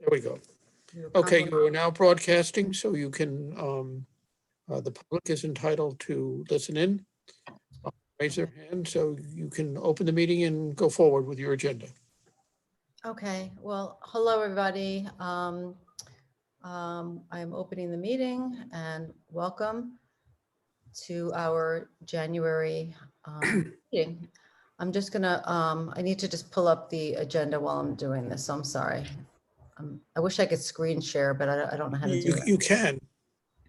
There we go. Your Okay, comment- you are now broadcasting, so you can, the public is entitled to listen in. Raise their hand, so you can open the meeting and go forward with your agenda. Okay, well, hello, everybody. I'm opening the meeting and welcome to our January meeting. I'm just gonna, I need to just pull up the agenda while I'm doing this, so I'm sorry. I wish I could screen share, but I don't know how to do it. You can.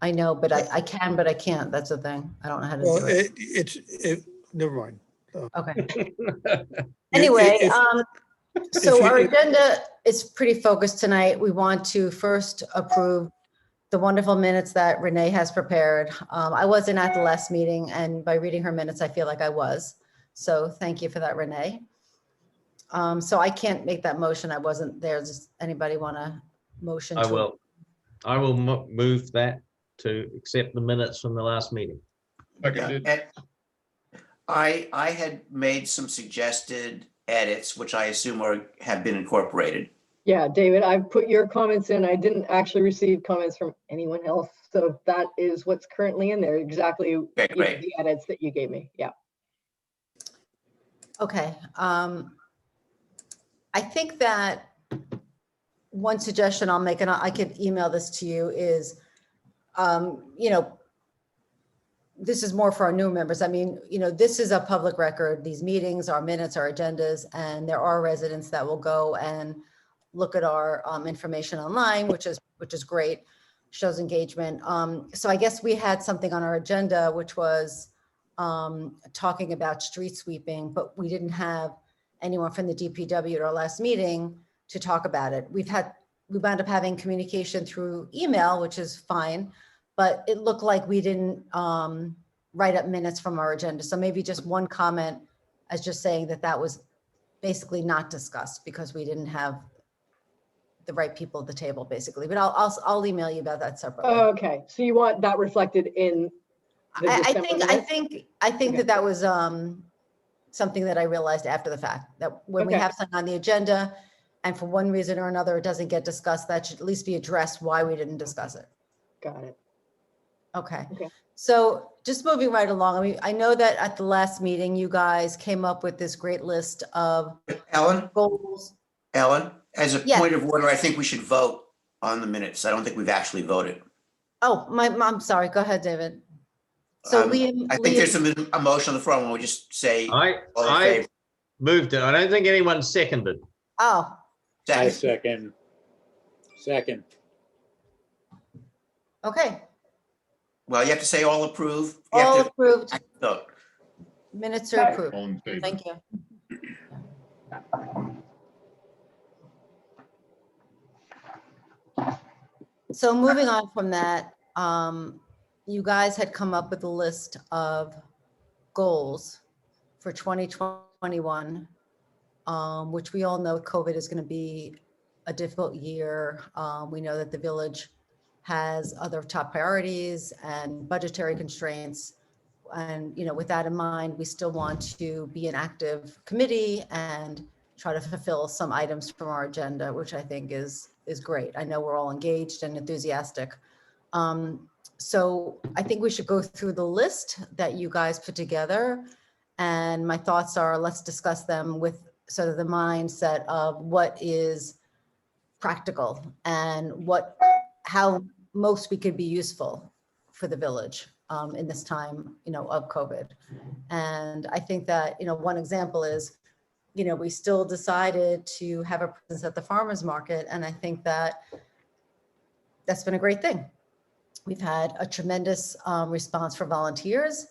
I know, but I can, but I can't. That's the thing. I don't know how to Well, do it. never mind. Okay. You- Anyway, if- so you- our if- agenda is pretty focused tonight. We want to first approve the wonderful minutes that Renee has prepared. I wasn't at the last meeting, and by reading her minutes, I feel like I was. So thank you for that, Renee. So I can't make that motion. I wasn't there. Does anybody want to motion? I will move that to accept the minutes from the last meeting. Yeah, and I had made some suggested edits, which I assume have been incorporated. Yeah, David, I've put your comments in. I didn't actually receive comments from anyone else. So that is what's currently in there, exactly Okay, great. the edits that you gave me. Yeah. Okay. I think that one suggestion I'll make, and I could email this to you, is, this is more for our new members. I mean, this is a public record. These meetings, our minutes, our agendas, and there are residents that will go and look at our information online, which is great, shows engagement. So I guess we had something on our agenda, which was talking about street sweeping, but we didn't have anyone from the DPW at our last meeting to talk about it. We wound up having communication through email, which is fine, but it looked like we didn't write up minutes from our agenda. So maybe just one comment as just saying that was basically not discussed because we didn't have the right people at the table, basically. But I'll email you about that separately. Okay. So you want that reflected in the I December minutes? think Okay. that was something that I realized after the fact, that when we Okay. have something on the agenda and for one reason or another, it doesn't get discussed, that should at least be addressed why we didn't discuss it. Got it. Okay. Okay. So just moving right along, I mean, I know that at the last meeting, you guys came up with this great list of Ellen, goals. as a Yes. point of order, I think we should vote on the minutes. I don't think we've actually voted. Oh, I'm sorry. Go ahead, David. So Liam. I think there's a motion on the floor, and we'll just say all in I favor. moved it. I don't think anyone seconded. Oh, I Second. second. okay. Well, you have to say all approve. You have All to approved. vote. Minutes are approved. All in favor. Thank you. So moving on from that, you guys had come up with a list of goals for 2021, which we all know COVID is going to be a difficult year. We know that the village has other top priorities and budgetary constraints. And, with that in mind, we still want to be an active committee and try to fulfill some items from our agenda, which I think is great. I know we're all engaged and enthusiastic. So I think we should go through the list that you guys put together. And my thoughts are, let's discuss them with sort of the mindset of what is practical and how most we could be useful for the village in this time, of COVID. And I think that, one example is, we still decided to have a presence at the farmer's market. And I think that that's been a great thing. We've had a tremendous response for volunteers.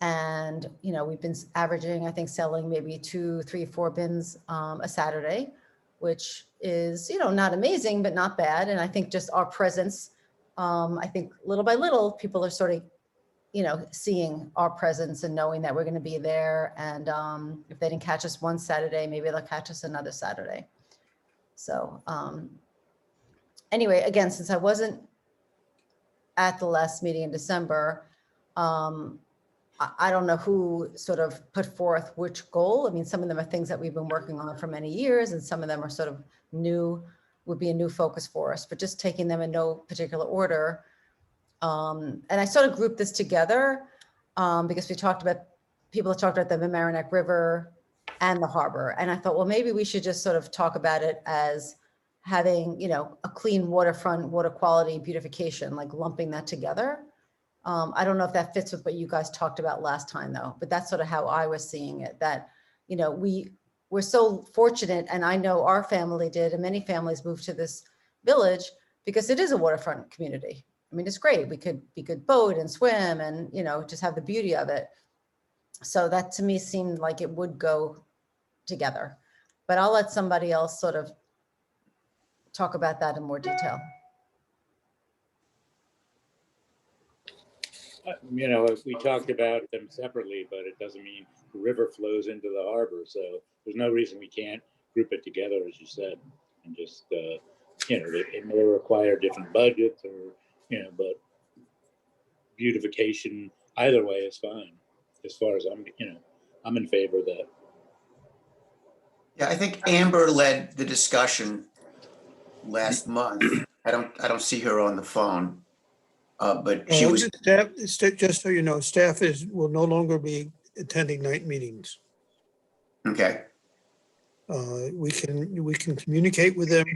And, we've been averaging, I think, selling maybe 2, 3, 4 bins a Saturday, which is, not amazing, but not bad. And I think just our presence, I think little by little, people are sort of, seeing our presence and knowing that we're going to be there. And if they didn't catch us one Saturday, maybe they'll catch us another Saturday. So anyway, again, since I wasn't at the last meeting in December, I don't know who sort of put forth which goal. I mean, some of them are things that we've been working on for many years, and some of them are sort of new would be a new focus for us, but just taking them in no particular order. And I sort of grouped this together because people have talked about the Mamaroneck River and the harbor. And I thought, well, maybe we should just sort of talk about it as having, a clean waterfront, water quality, beautification, like lumping that together. I don't know if that fits with what you guys talked about last time though, but that's sort of how I was seeing it, that, we're so fortunate, and I know our family did, and many families moved to this village because it is a waterfront community. I mean, it's great. We could boat and swim and, just have the beauty of it. So that to me seemed like it would go together, but I'll let somebody else sort of talk about that in more detail. We talked about them separately, but it doesn't mean the river flows into the harbor. So there's no reason we can't group it together, as you said, and just, it may require different budgets or, but beautification either way is fine. As far as I'm in favor of that. Yeah, I think Amber led the discussion last month. I don't see her on the phone. But she was, Just so you know, staff will no longer be attending night meetings. okay, We can communicate with them,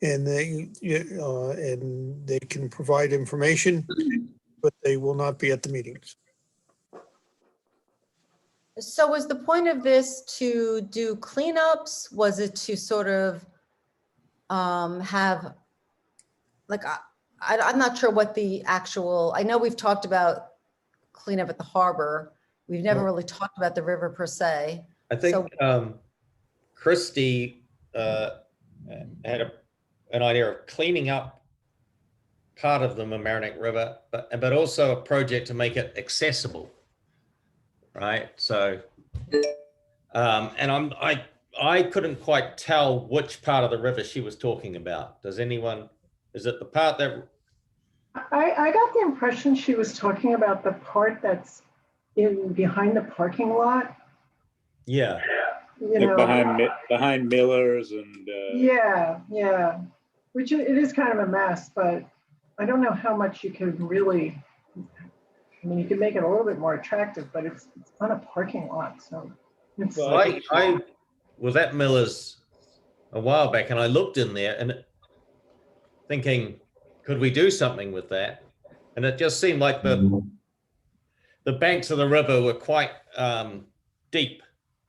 and they can provide information, but they will not be at the meetings. So was the point of this to do cleanups? Was it to sort of have, like, I'm not sure what the actual, I know we've talked about cleanup at the harbor. We've never really talked about the river per se. I think Christie had an idea of cleaning up part of the Mamaroneck River, but also a project to make it accessible, right? So, and I couldn't quite tell which part of the river she was talking about. Does anyone? Is it the part that? I got the impression she was talking about the part that's behind the parking lot. Yeah. Like behind Miller's and. Yeah. Which it is kind of a mess, but I don't know how much you could really. I mean, you could make it a little bit more attractive, but it's on a parking lot, so. Well, I was at Miller's a while back, and I looked in there and thinking, could we do something with that? And it just seemed like the banks of the river were quite deep,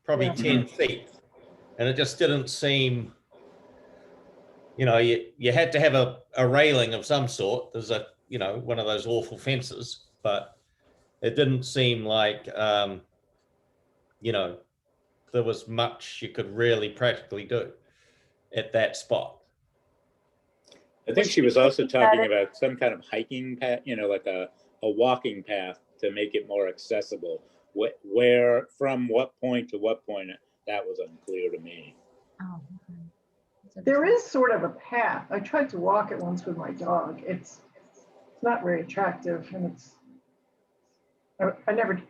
probably 10 feet. And it just didn't seem, you had to have a railing of some sort. There's one of those awful fences, but it didn't seem like, there was much you could really practically do at that spot. I think she was also talking about some kind of hiking path, like a walking path to make it more accessible. Where, from what point to what point, that was unclear to me. Oh, okay. There is sort of a path. I tried to walk it once with my dog. It's not very attractive, and I've never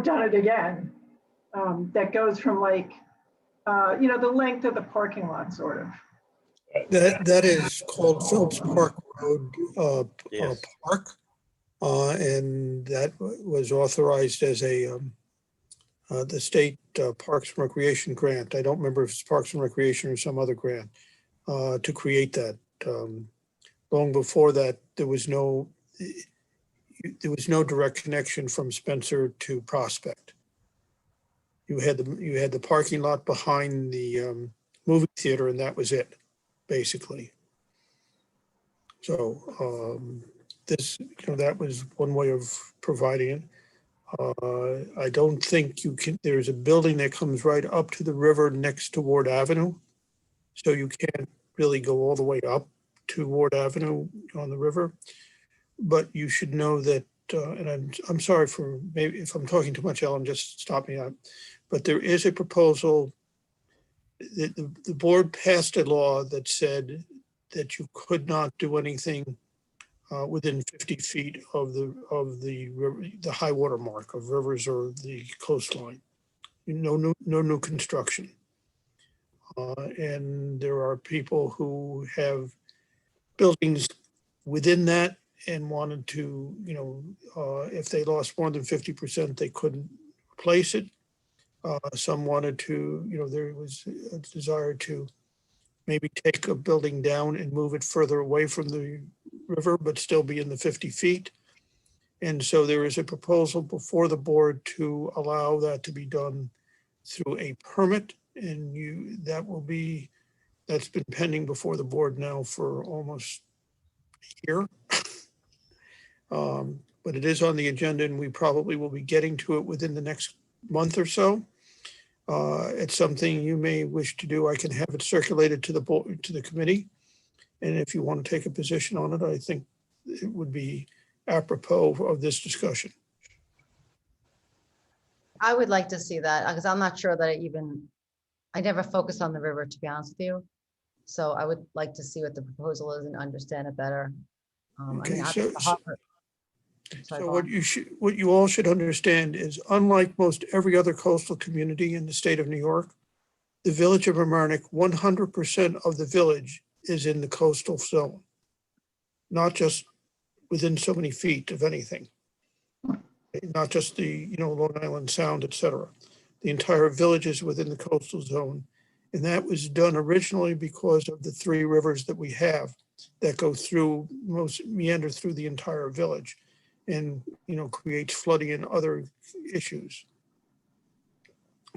done it again. That goes from the length of the parking lot, sort of. That is called Phelps Park Road Yes. Park, and that was authorized as the state Parks and Recreation grant. I don't remember if it's Parks and Recreation or some other grant to create that. Long before that, there was no direct connection from Spencer to Prospect. You had the parking lot behind the movie theater, and that was it, basically. So that was one way of providing it. I don't think you can. There's a building that comes right up to the river next to Ward Avenue, so you can't really go all the way up to Ward Avenue on the river. But you should know that, and I'm sorry for maybe if I'm talking too much, Ellen, just stop me up. But there is a proposal. The board passed a law that said that you could not do anything within 50 feet of the river, the high water mark of rivers or the coastline. No new construction. And there are people who have buildings within that and wanted to, if they lost more than 50%, they couldn't replace it. Some wanted to, there was a desire to maybe take a building down and move it further away from the river, but still be in the 50 feet. And so there is a proposal before the board to allow that to be done through a permit. And that's been pending before the board now for almost a year. But it is on the agenda and we probably will be getting to it within the next month or so. It's something you may wish to do. I can have it circulated to the board, to the committee. And if you want to take a position on it, I think it would be apropos of this discussion. I would like to see that because I'm not sure that I never focused on the river, to be honest with you. So I would like to see what the proposal is and understand it better. Okay, obviously the harbor- Sorry, So go on. what you all should understand is, unlike most every other coastal community in the state of New York, the village of Amerenik, 100% of the village is in the coastal zone, not just within so many feet of anything, not just the Long Island Sound, et cetera. The entire village is within the coastal zone, and that was done originally because of the three rivers that we have that go through, meander through the entire village, and creates flooding and other issues.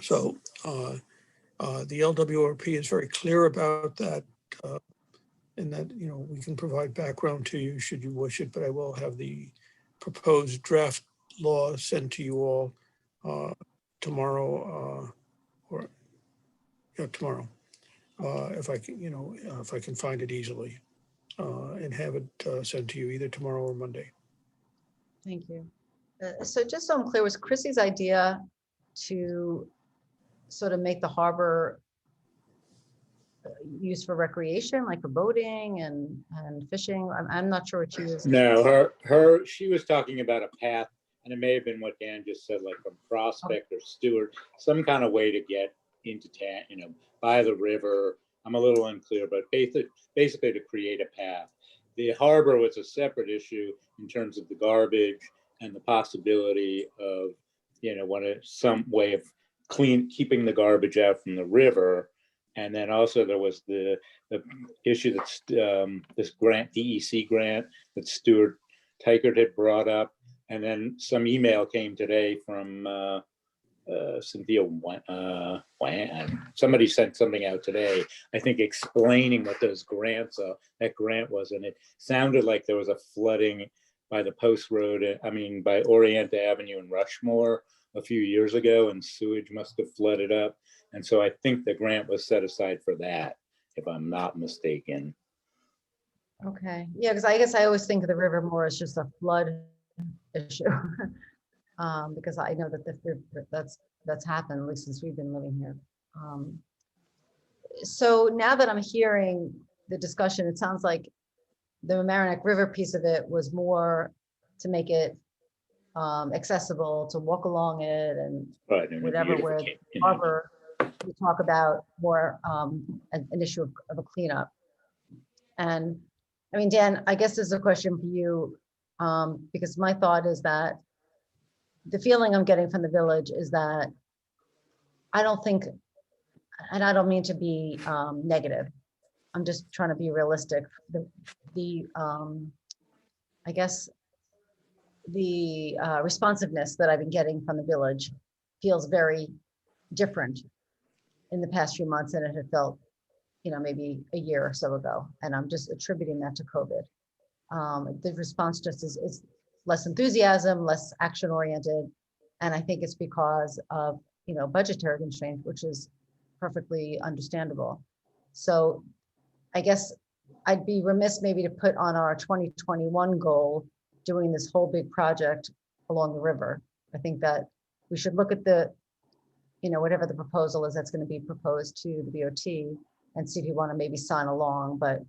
So the LWRP is very clear about that, and that we can provide background to you should you wish it, but I will have the proposed draft law sent to you all tomorrow, tomorrow, if I can, if I can find it easily, and have it sent to you either tomorrow or Monday. Thank you. So just so I'm clear, was Chrissy's idea to sort of make the harbor used for recreation, like for boating and fishing? I'm not sure what she was. No, she was talking about a path, and it may have been what Dan just said, like from Prospect or Stewart, some kind of way to get into town, by the river. I'm a little unclear, but basically to create a path. The harbor was a separate issue in terms of the garbage and the possibility of, some way of keeping the garbage out from the river. And then also there was the issue that's this grant, DEC grant that Stuart Tykert had brought up. And then some email came today from Cynthia somebody sent something out today, I think, explaining what those grants that grant was, and it sounded like there was a flooding by the Post Road, by Orient Avenue in Rushmore a few years ago, and sewage must have flooded up, and so I think the grant was set aside for that, if I'm not mistaken. Okay, yeah, because I guess I always think of the river more as just a flood issue. Because I know that that's happened, at least since we've been living here. So now that I'm hearing the discussion, it sounds like the Mamaroneck River piece of it was more to make it accessible, to walk along it and Right, and whatever, where the harbor, we talk about more an issue of a cleanup. And Dan, I guess this is a question for you, because my thought is that the feeling I'm getting from the village is that I don't think, and I don't mean to be negative, I'm just trying to be realistic. I guess the responsiveness that I've been getting from the village feels very different in the past few months than it had felt, maybe a year or so ago. And I'm just attributing that to COVID. The response just is less enthusiasm, less action oriented. And I think it's because of, budgetary constraints, which is perfectly understandable. So I guess I'd be remiss maybe to put on our 2021 goal, doing this whole big project along the river. I think that we should look at the, whatever the proposal is that's going to be proposed to the BOT and see if you want to maybe sign along. But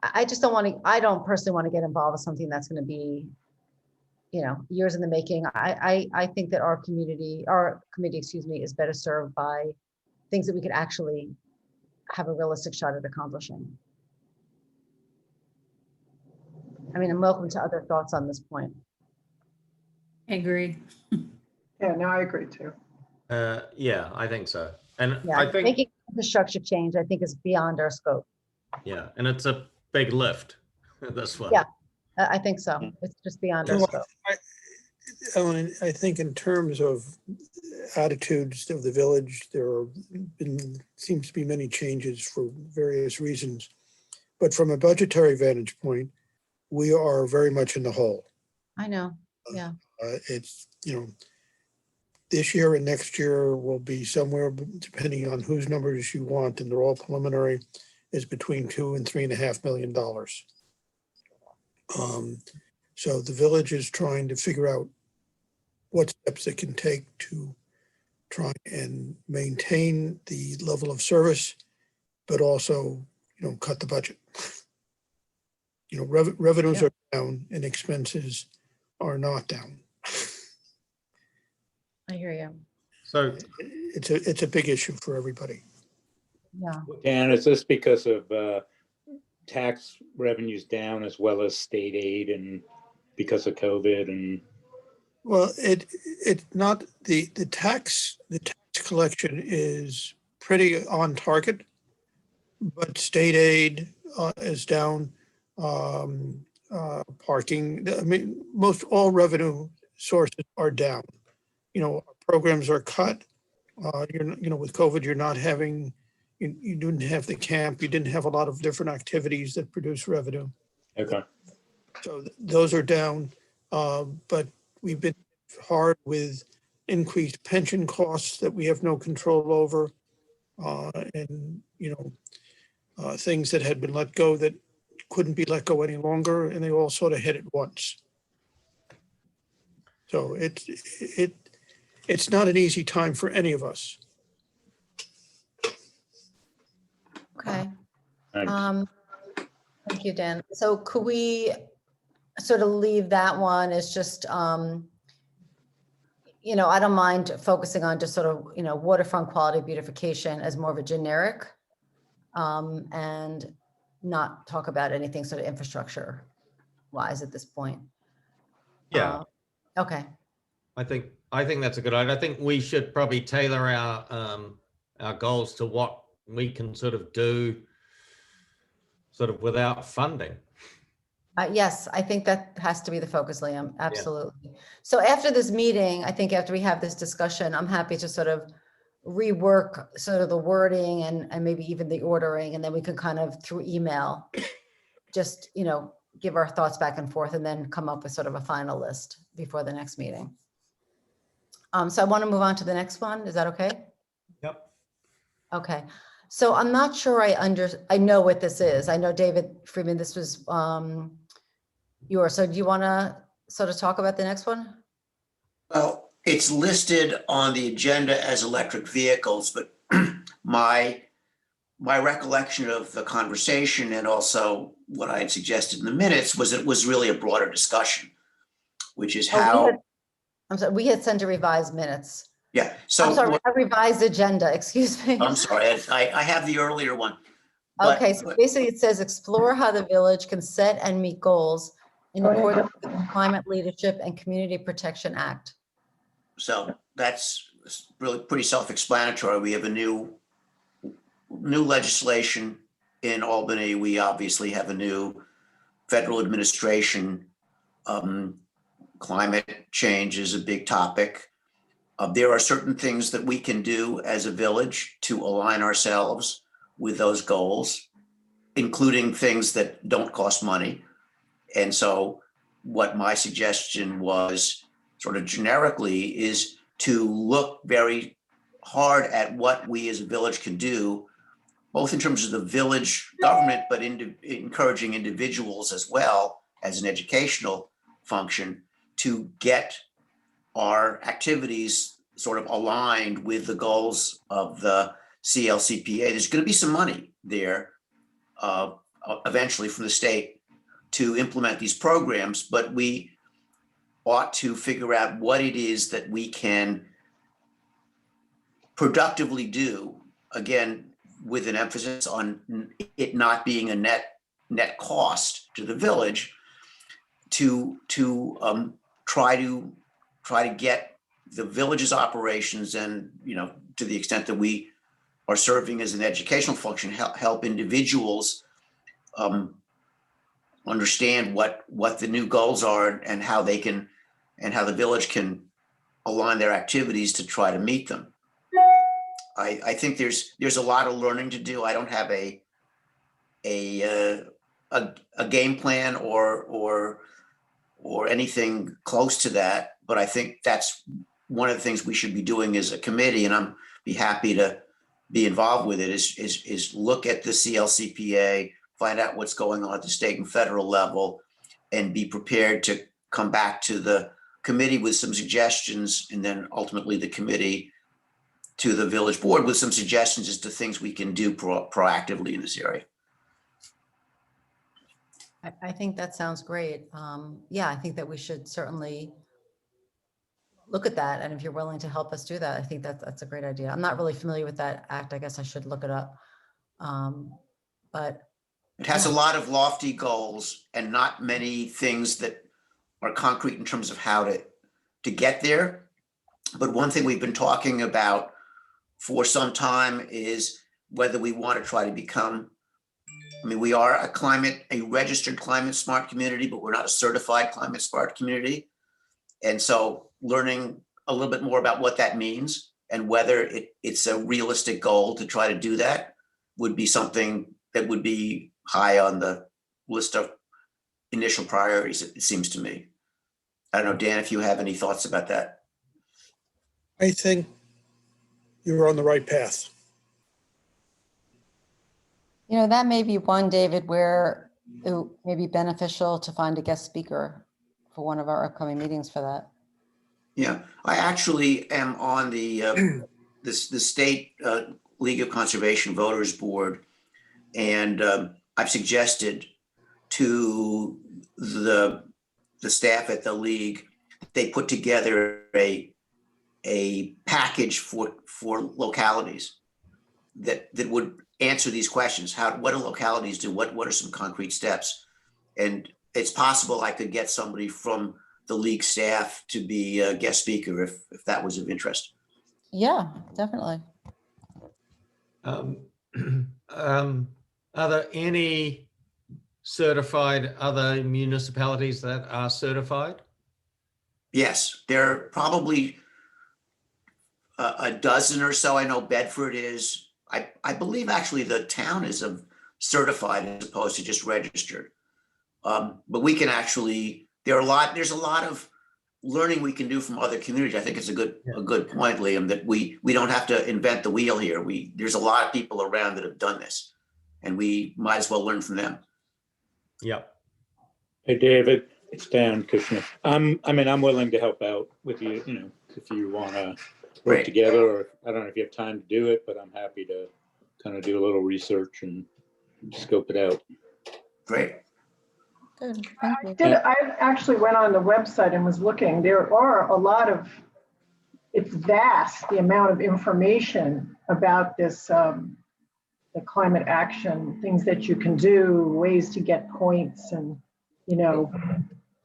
I just don't want to, I don't personally want to get involved with something that's going to be, years in the making. I think that our committee, is better served by things that we could actually have a realistic shot at accomplishing. I mean, I'm welcome to other thoughts on this point. I agree. Yeah, no, I agree too. Yeah, I think so. And Yeah, I think, making infrastructure change, I think, is beyond our scope. yeah, and it's a big lift, this one. Yeah. I think so. It's just beyond our Well, scope. Ellen, I think in terms of attitudes of the village, seems to be many changes for various reasons. But from a budgetary vantage point, we are very much in the hole. I know. Yeah. It's, this year and next year will be somewhere, depending on whose numbers you want, and they're all preliminary, is between $2 and $3.5 million. So the village is trying to figure out what steps it can take to try and maintain the level of service, but also, cut the budget. Revenues Yeah. are down and expenses are not down. I hear you. So, It's a big issue for everybody. Yeah. Dan, is this because of tax revenues down as well as state aid and because of COVID and? Well, it's not, the tax collection is pretty on target, but state aid is down. Parking, I mean, most all revenue sources are down. Programs are cut. With COVID, you're not having, you didn't have the camp, you didn't have a lot of different activities that produce revenue. Okay. So those are down, but we've been hard with increased pension costs that we have no control over, and things that had been let go that couldn't be let go any longer, and they all sort of hit at once. So it's not an easy time for any of us. Okay. Thanks. Thank you, Dan. So could we sort of leave that one as just, I don't mind focusing on just sort of, waterfront quality beautification as more of a generic, and not talk about anything sort of infrastructure wise at this point. yeah, Okay. I think that's a good idea. I think we should probably tailor our goals to what we can sort of do sort of without funding. Yes, I think that has to be the focus, Liam. Absolutely. So after this meeting, I think after we have this discussion, I'm happy to sort of rework sort of the wording and maybe even the ordering, and then we can kind of through email, just, give our thoughts back and forth and then come up with sort of a final list before the next meeting. So I want to move on to the next one. Is that okay? Yep. Okay. So I'm not sure I know what this is. I know David Freeman, this was yours. So do you want to sort of talk about the next one? Well, it's listed on the agenda as electric vehicles, but my recollection of the conversation and also what I had suggested in the minutes was it was really a broader discussion, which is how. I'm sorry, we had sent a revised minutes. Yeah, I'm so sorry, a revised agenda, excuse me. I'm sorry, I have the earlier one. but- Okay, so basically it says explore how the village can set and meet goals in accordance with the Climate Leadership and Community Protection Act. So that's really pretty self-explanatory. We have a new legislation in Albany. We obviously have a new federal administration. Climate change is a big topic. There are certain things that we can do as a village to align ourselves with those goals, including things that don't cost money. And so what my suggestion was sort of generically is to look very hard at what we as a village can do, both in terms of the village government, but encouraging individuals as well as an educational function to get our activities sort of aligned with the goals of the CLCPA. There's going to be some money there eventually from the state to implement these programs, but we ought to figure out what it is that we can productively do. Again, with an emphasis on it not being a net cost to the village, to try to get the village's operations and, to the extent that we are serving as an educational function, help individuals understand what the new goals are and how the village can align their activities to try to meet them. I think there's a lot of learning to do. I don't have a game plan or anything close to that, but I think that's one of the things we should be doing as a committee, and I'm be happy to be involved with it, is look at the CLCPA, find out what's going on at the state and federal level, and be prepared to come back to the committee with some suggestions, and then ultimately the committee to the village board with some suggestions as to things we can do proactively in this area. I think that sounds great. Yeah, I think that we should certainly look at that. And if you're willing to help us do that, I think that's a great idea. I'm not really familiar with that act. I guess I should look it up. But it has a lot of lofty goals and not many things that are concrete in terms of how to get there. But one thing we've been talking about for some time is whether we want to try to become, we are a registered climate smart community, but we're not a certified climate smart community. And so learning a little bit more about what that means and whether it's a realistic goal to try to do that would be something that would be high on the list of initial priorities, it seems to me. I don't know, Dan, if you have any thoughts about that. I think you're on the right path. that may be one, David, where it may be beneficial to find a guest speaker for one of our upcoming meetings for that. Yeah, I actually am on the state League of Conservation Voters Board, and I've suggested to the staff at the league they put together a package for localities that would answer these questions. What do localities do? What are some concrete steps? And it's possible I could get somebody from the league staff to be a guest speaker if that was of interest. Yeah, definitely. Are there any certified other municipalities that are certified? Yes, there are probably a dozen or so. I know Bedford is. I believe actually the town is certified as opposed to just registered. But we can actually, there's a lot of learning we can do from other communities. I think it's a good point, Liam, that we don't have to invent the wheel here. There's a lot of people around that have done this, and we might as well learn from them. Yep. Hey, David, it's Dan Kushner. I'm willing to help out with you, if you want to work Great. together, or I don't know if you have time to do it, but I'm happy to kind of do a little research and scope it out. Great. Good. Thank you. I actually went on the website and was looking. There are a lot of, it's vast, the amount of information about this, the climate action, things that you can do, ways to get points, and,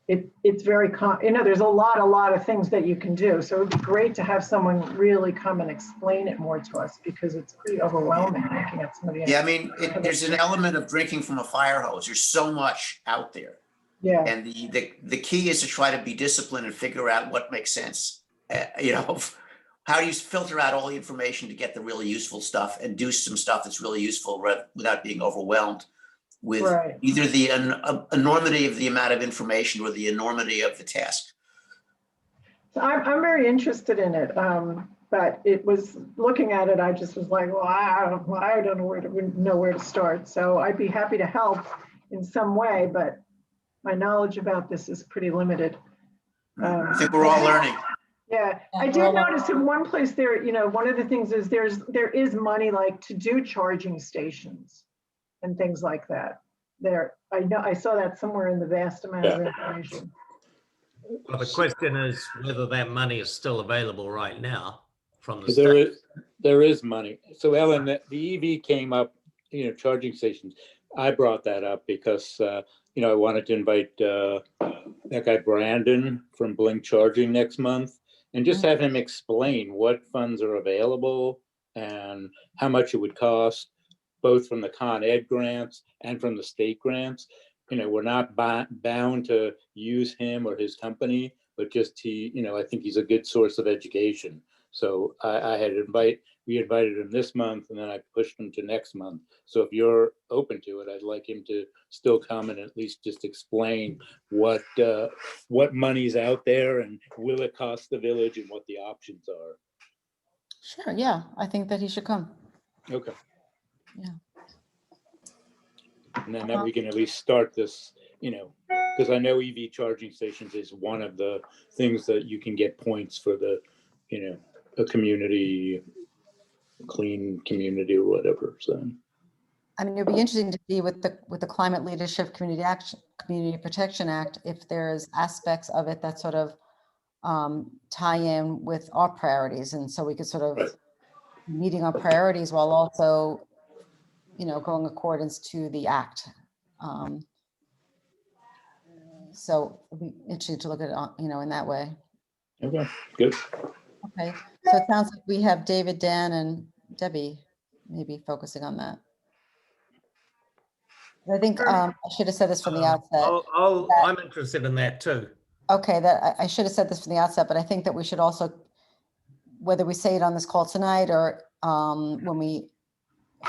it's very, there's a lot of things that you can do. So it'd be great to have someone really come and explain it more to us, because it's pretty overwhelming looking at some of the. Yeah, there's an element of drinking from a fire hose. There's so much out there. Yeah. And the key is to try to be disciplined and figure out what makes sense. How do you filter out all the information to get the really useful stuff and do some stuff that's really useful without being overwhelmed with either the enormity of the amount of information or the enormity of the task. So I'm very interested in it, but it was looking at it, I just was like, well, I don't know where to start. So I'd be happy to help in some way, but my knowledge about this is pretty limited. I think we're all learning. Yeah, I did notice in one place there, one of the things is there is money like to do charging stations and things like that. I saw that somewhere in the vast amount of information. Well, the question is whether that money is still available right now from the state. there is money. So Ellen, the EV came up, charging stations. I brought that up because, I wanted to invite that guy Brandon from Blink Charging next month and just have him explain what funds are available and how much it would cost, both from the Con Ed grants and from the state grants. We're not bound to use him or his company, but just I think he's a good source of education. So we invited him this month, and then I pushed him to next month. So if you're open to it, I'd like him to still come and at least just explain what money's out there and will it cost the village and what the options are. Sure, yeah, I think that he should come. Okay. Yeah. And then that we can at least start this, because I know EV charging stations is one of the things that you can get points for the, a community, clean community or whatever. So. I mean, it'd be interesting to see with the Climate Leadership Community Protection Act, if there's aspects of it that sort of tie in with our priorities. And so we could sort of Right. meeting our priorities while also, going accordance to the act. So it'd be interesting to look at it, in that way. Okay, good. Okay, so it sounds like we have David, Dan, and Debbie maybe focusing on that. I think I should have said this from the outset. I'm interested in that too. Okay, that I should have said this from the outset, but I think that we should also, whether we say it on this call tonight or when we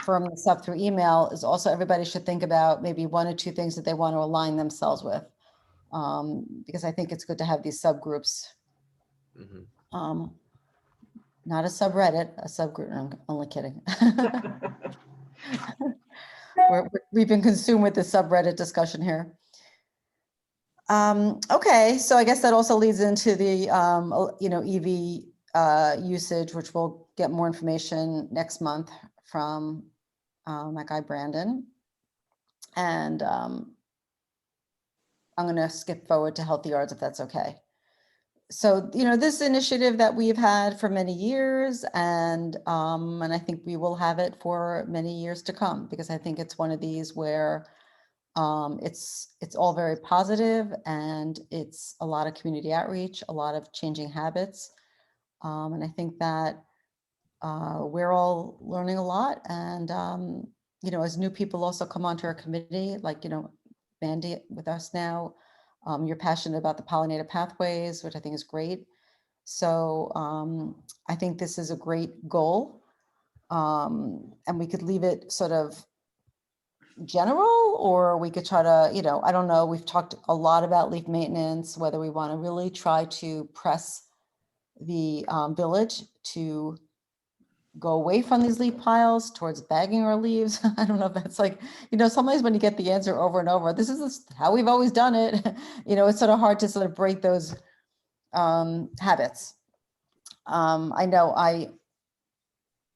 firm this up through email, is also everybody should think about maybe one or two things that they want to align themselves with. Because I think it's good to have these subgroups. Mhm. Not a subreddit, a subgroup. No, I'm only kidding. We've been consumed with the subreddit discussion here. Okay, so I guess that also leads into the EV usage, which we'll get more information next month from that guy Brandon. And I'm going to skip forward to Healthy Yards if that's okay. So, this initiative that we've had for many years, and I think we will have it for many years to come, because I think it's one of these where it's all very positive, and it's a lot of community outreach, a lot of changing habits. And I think that we're all learning a lot. And, as new people also come onto our committee, like, Mandy with us now, you're passionate about the pollinator pathways, which I think is great. So I think this is a great goal. And we could leave it sort of general, or we could try to, I don't know, we've talked a lot about leaf maintenance, whether we want to really try to press the village to go away from these leaf piles towards bagging our leaves. I don't know if that's like, sometimes when you get the answer over and over, this is how we've always done it. It's sort of hard to sort of break those habits. I know I'm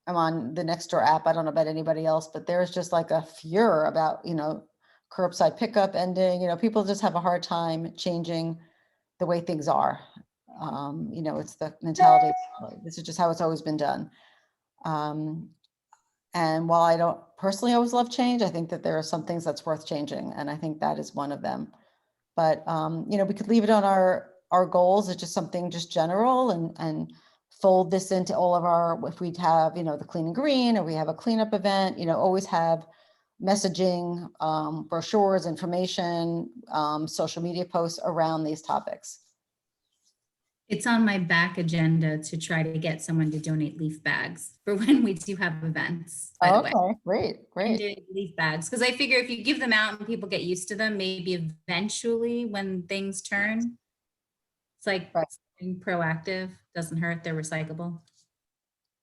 on the Nextdoor app. I don't know about anybody else, but there's just like a furor about, curbside pickup ending. People just have a hard time changing the way things are. It's the mentality. This is just how it's always been done. And while I don't personally always love change, I think that there are some things that's worth changing. And I think that is one of them. But, we could leave it on our goals. It's just something just general, and fold this into all of our, if we'd have, the clean and green, or we have a cleanup event, always have messaging, brochures, information, social media posts around these topics. It's on my back agenda to try to get someone to donate leaf bags for when we do have events, by the way. Okay, great, great. Donate leaf bags, because I figure if you give them out and people get used to them, maybe eventually when things turn, it's like Right. being proactive, doesn't hurt, they're recyclable.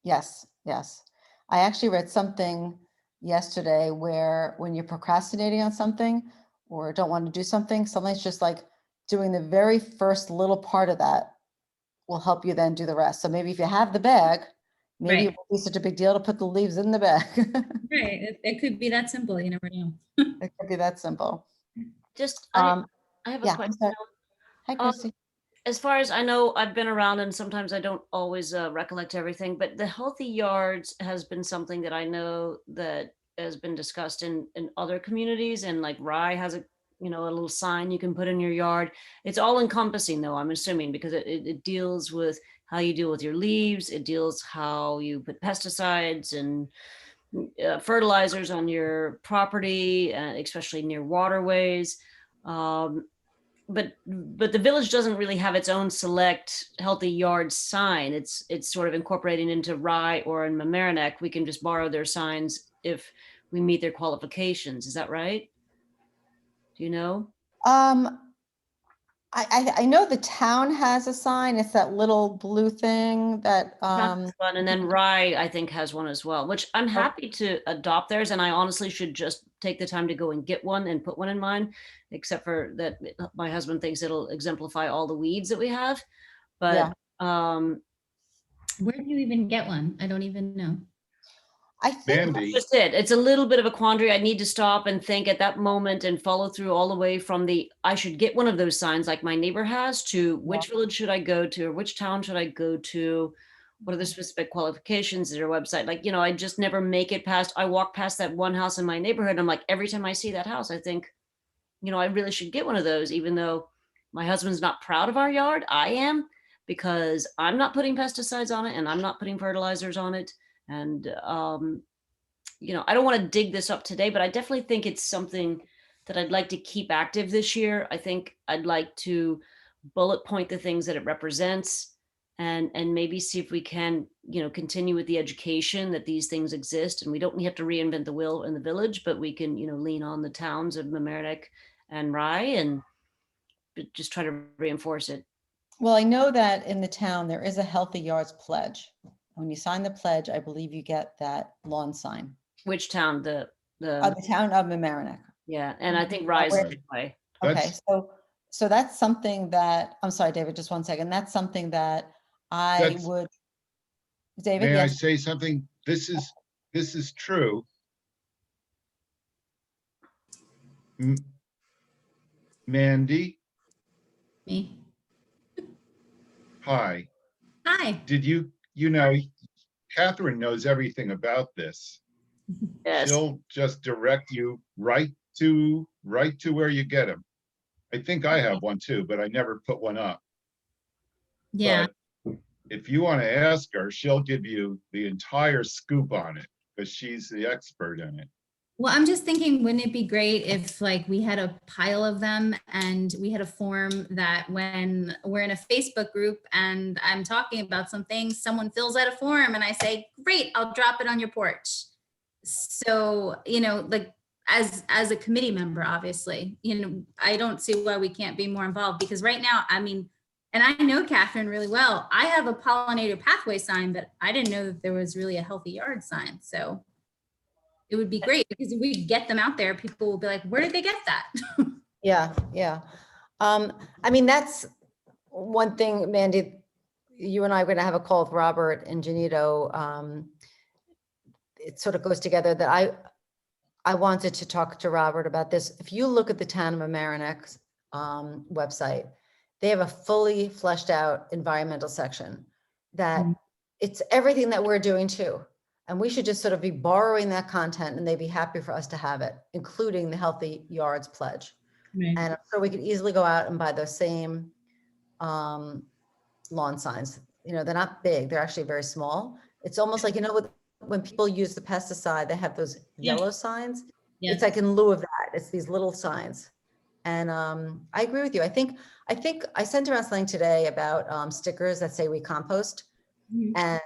Yes, yes. I actually read something yesterday where when you're procrastinating on something or don't want to do something, sometimes just like doing the very first little part of that will help you then do the rest. So maybe if you have the bag, maybe it Right. won't be such a big deal to put the leaves in the bag. Right, it could be that simple, you never know. It could be that simple. Just, Um, I have yeah, a I'm question. sorry. Hi, Um, Christy. as far as I know, I've been around and sometimes I don't always recollect everything, but the healthy yards has been something that I know that has been discussed in other communities, and like Rye has a, you know, a little sign you can put in your yard. It's all encompassing though, I'm assuming, because it deals with how you deal with your leaves. It deals how you put pesticides and fertilizers on your property, especially near waterways. But the village doesn't really have its own select healthy yard sign. It's sort of incorporating into Rye, or in Mamaroneck, we can just borrow their signs if we meet their qualifications. Is that right? Do you know? I know the town has a sign. It's that little blue thing that, That's one. And then Rye, I think, has one as well, which I'm happy to adopt theirs. And I honestly should just take the time to go and get one and put one in mine, except for that my husband thinks it'll exemplify all the weeds that we have. But Where do you even get one? I don't even know. I think, Mandy, just it. It's a little bit of a quandary. I need to stop and think at that moment and follow through all the way from the, I should get one of those signs like my neighbor has, to which village should I go to, or which town should I go to? What are the specific qualifications? Is there a website? Like, you know, I just never make it past, I walk past that one house in my neighborhood. And I'm like, every time I see that house, I think, you know, I really should get one of those, even though my husband's not proud of our yard. I am, because I'm not putting pesticides on it and I'm not putting fertilizers on it. And, you know, I don't want to dig this up today, but I definitely think it's something that I'd like to keep active this year. I think I'd like to bullet point the things that it represents, and maybe see if we can, you know, continue with the education that these things exist. And we don't have to reinvent the wheel in the village, but we can, you know, lean on the towns of Mamaroneck and Rye and just try to reinforce it. well, I know that in the town, there is a Healthy Yards pledge. When you sign the pledge, I believe you get that lawn sign. Which town? The town of Mamaroneck. Yeah, and I think Rise Where- is the way. Okay, That's- so that's something that, I'm sorry, David, just one second. That's something that I That's- would, David, may I yes, say something? This is true. Mandy, Me. hi. Hi. Did you know, Catherine knows everything about this. Yes. She'll just direct you right to where you get them. I think I have one too, but I never put one up. Yeah. But if you want to ask her, she'll give you the entire scoop on it, because she's the expert in it. Well, I'm just thinking, wouldn't it be great if like we had a pile of them and we had a form that when we're in a Facebook group and I'm talking about something, someone fills out a form and I say, great, I'll drop it on your porch. So, you know, like as a committee member, obviously, you know, I don't see why we can't be more involved, because right now, I mean, and I know Catherine really well. I have a pollinator pathway sign, but I didn't know that there was really a healthy yard sign. So it would be great, because if we get them out there, people will be like, where did they get that? yeah. I mean, that's one thing, Mandy, you and I are going to have a call with Robert and Janito. It sort of goes together that I wanted to talk to Robert about this. If you look at the town of Mamaroneck's website, they have a fully fleshed out environmental section that it's everything that we're doing too. And we should just sort of be borrowing that content, and they'd be happy for us to have it, including the Healthy Yards pledge. And I'm sure we could easily go out and buy those same lawn signs. You know, they're not big, they're actually very small. It's almost like, you know, when people use the pesticide, they have those yellow signs. Yeah. It's like in lieu of that, it's these little signs. And I agree with you. I think I sent around something today about stickers that say we compost. And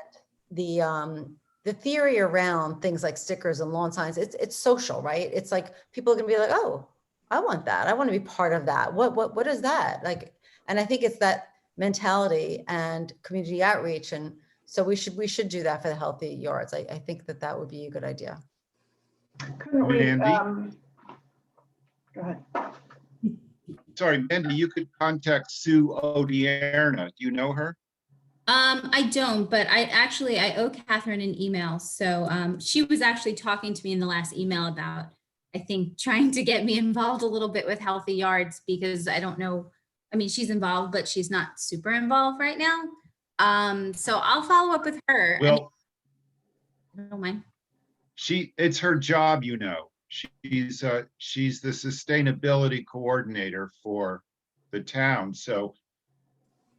the theory around things like stickers and lawn signs, it's social, right? It's like people are gonna be like, oh, I want that. I want to be part of that. What is that? Like, and I think it's that mentality and community outreach. And so we should do that for the Healthy Yards. I think that would be a good idea. Couldn't we, Mandy? go ahead. Sorry, Mandy, you could contact Sue Odierna. Do you know her? I don't, but I owe Catherine an email. So she was actually talking to me in the last email about, I think, trying to get me involved a little bit with Healthy Yards, because I don't know I mean, she's involved, but she's not super involved right now. So I'll follow up with her. I mean, Well, I don't mind. it's her job, you know. She's the sustainability coordinator for the town, so.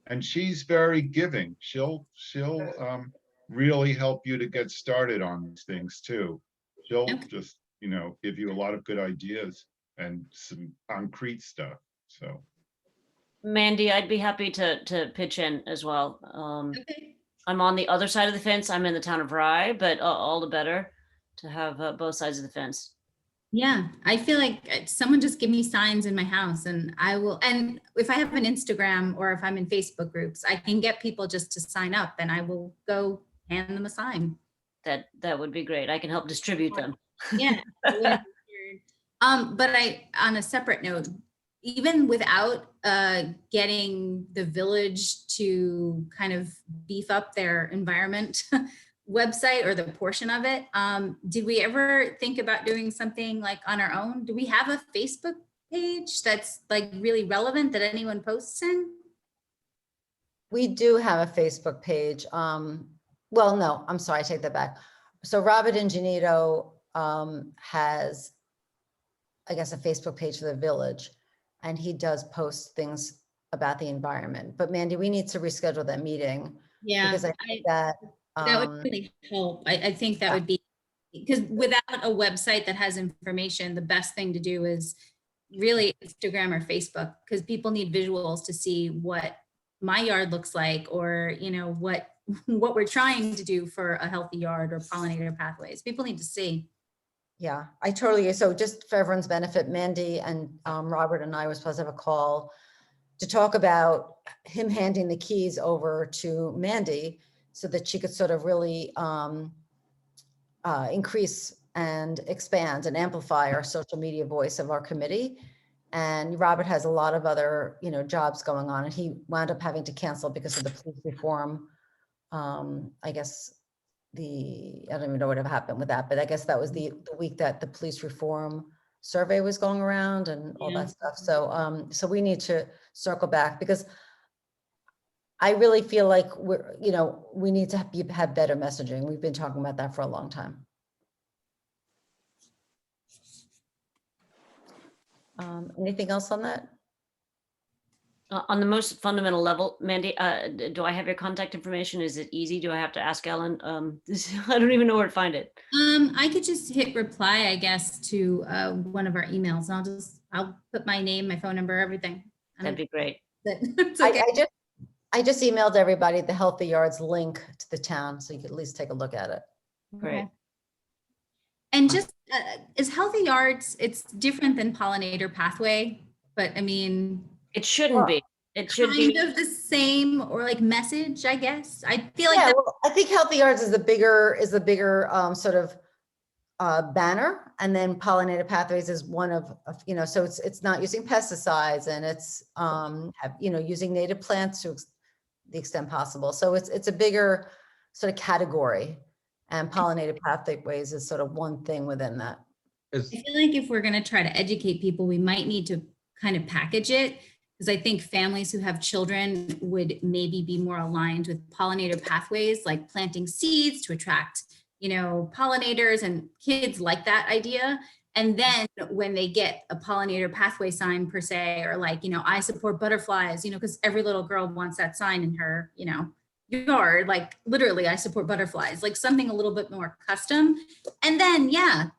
And she's very giving. She'll really help you to get started on these things too. She'll Okay. just, give you a lot of good ideas and some concrete stuff, so. Mandy, I'd be happy to pitch in as well. Okay. I'm on the other side of the fence. I'm in the town of Rye, but all the better to have both sides of the fence. Yeah, I feel like someone just give me signs in my house and I will, and if I have an Instagram or if I'm in Facebook groups, I can get people just to sign up and I will go hand them a sign. That would be great. I can help distribute them. Yeah. But on a separate note, even without getting the village to kind of beef up their environment website or the portion of it, did we ever think about doing something like on our own? Do we have a Facebook page that's like really relevant that anyone posts in? We do have a Facebook page. Well, no, I'm sorry, I take that back. So Robert Ingenito has, I guess, a Facebook page for the village, and he does post things about the environment. But Mandy, we need to reschedule that meeting. Yeah, Because I think that. that would really help. I think that would be, because without a website that has information, the best thing to do is really Instagram or Facebook, because people need visuals to see what my yard looks like, or what we're trying to do for a healthy yard or pollinator pathways. People need to see. Yeah, I totally, so just for everyone's benefit, Mandy and Robert and I were supposed to have a call to talk about him handing the keys over to Mandy so that she could sort of really increase and expand and amplify our social media voice of our committee. And Robert has a lot of other, jobs going on, and he wound up having to cancel because of the police reform. I guess I don't even know what happened with that, but I guess that was the week that the police reform survey was going around and all that stuff. So, so we need to circle back, because I really feel like we need to have better messaging. We've been talking about that for a long time. Anything else on that? On the most fundamental level, Mandy, do I have your contact information? Is it easy? Do I have to ask Ellen? I don't even know where to find it. I could just hit reply, I guess, to one of our emails. And I'll put my name, my phone number, everything. That'd be great. It's okay. I just emailed everybody the Healthy Yards link to the town, so you could at least take a look at it. Great. Okay. And just is Healthy Yards, it's different than Pollinator Pathway, but I mean, it shouldn't be. It should be kind of the same, or like message, I guess. I feel like Yeah, well, I think Healthy Yards is the bigger sort of banner, and then Pollinator Pathways is one of so it's not using pesticides, and it's using native plants to the extent possible. So it's a bigger sort of category, and Pollinator Pathways is sort of one thing within that. I feel like if we're going to try to educate people, we might need to kind of package it, because I think families who have children would maybe be more aligned with Pollinator Pathways, like planting seeds to attract, pollinators, and kids like that idea. And then when they get a Pollinator Pathway sign per se, or like, I support butterflies, because every little girl wants that sign in her, yard, like literally I support butterflies, like something a little bit more custom. And then,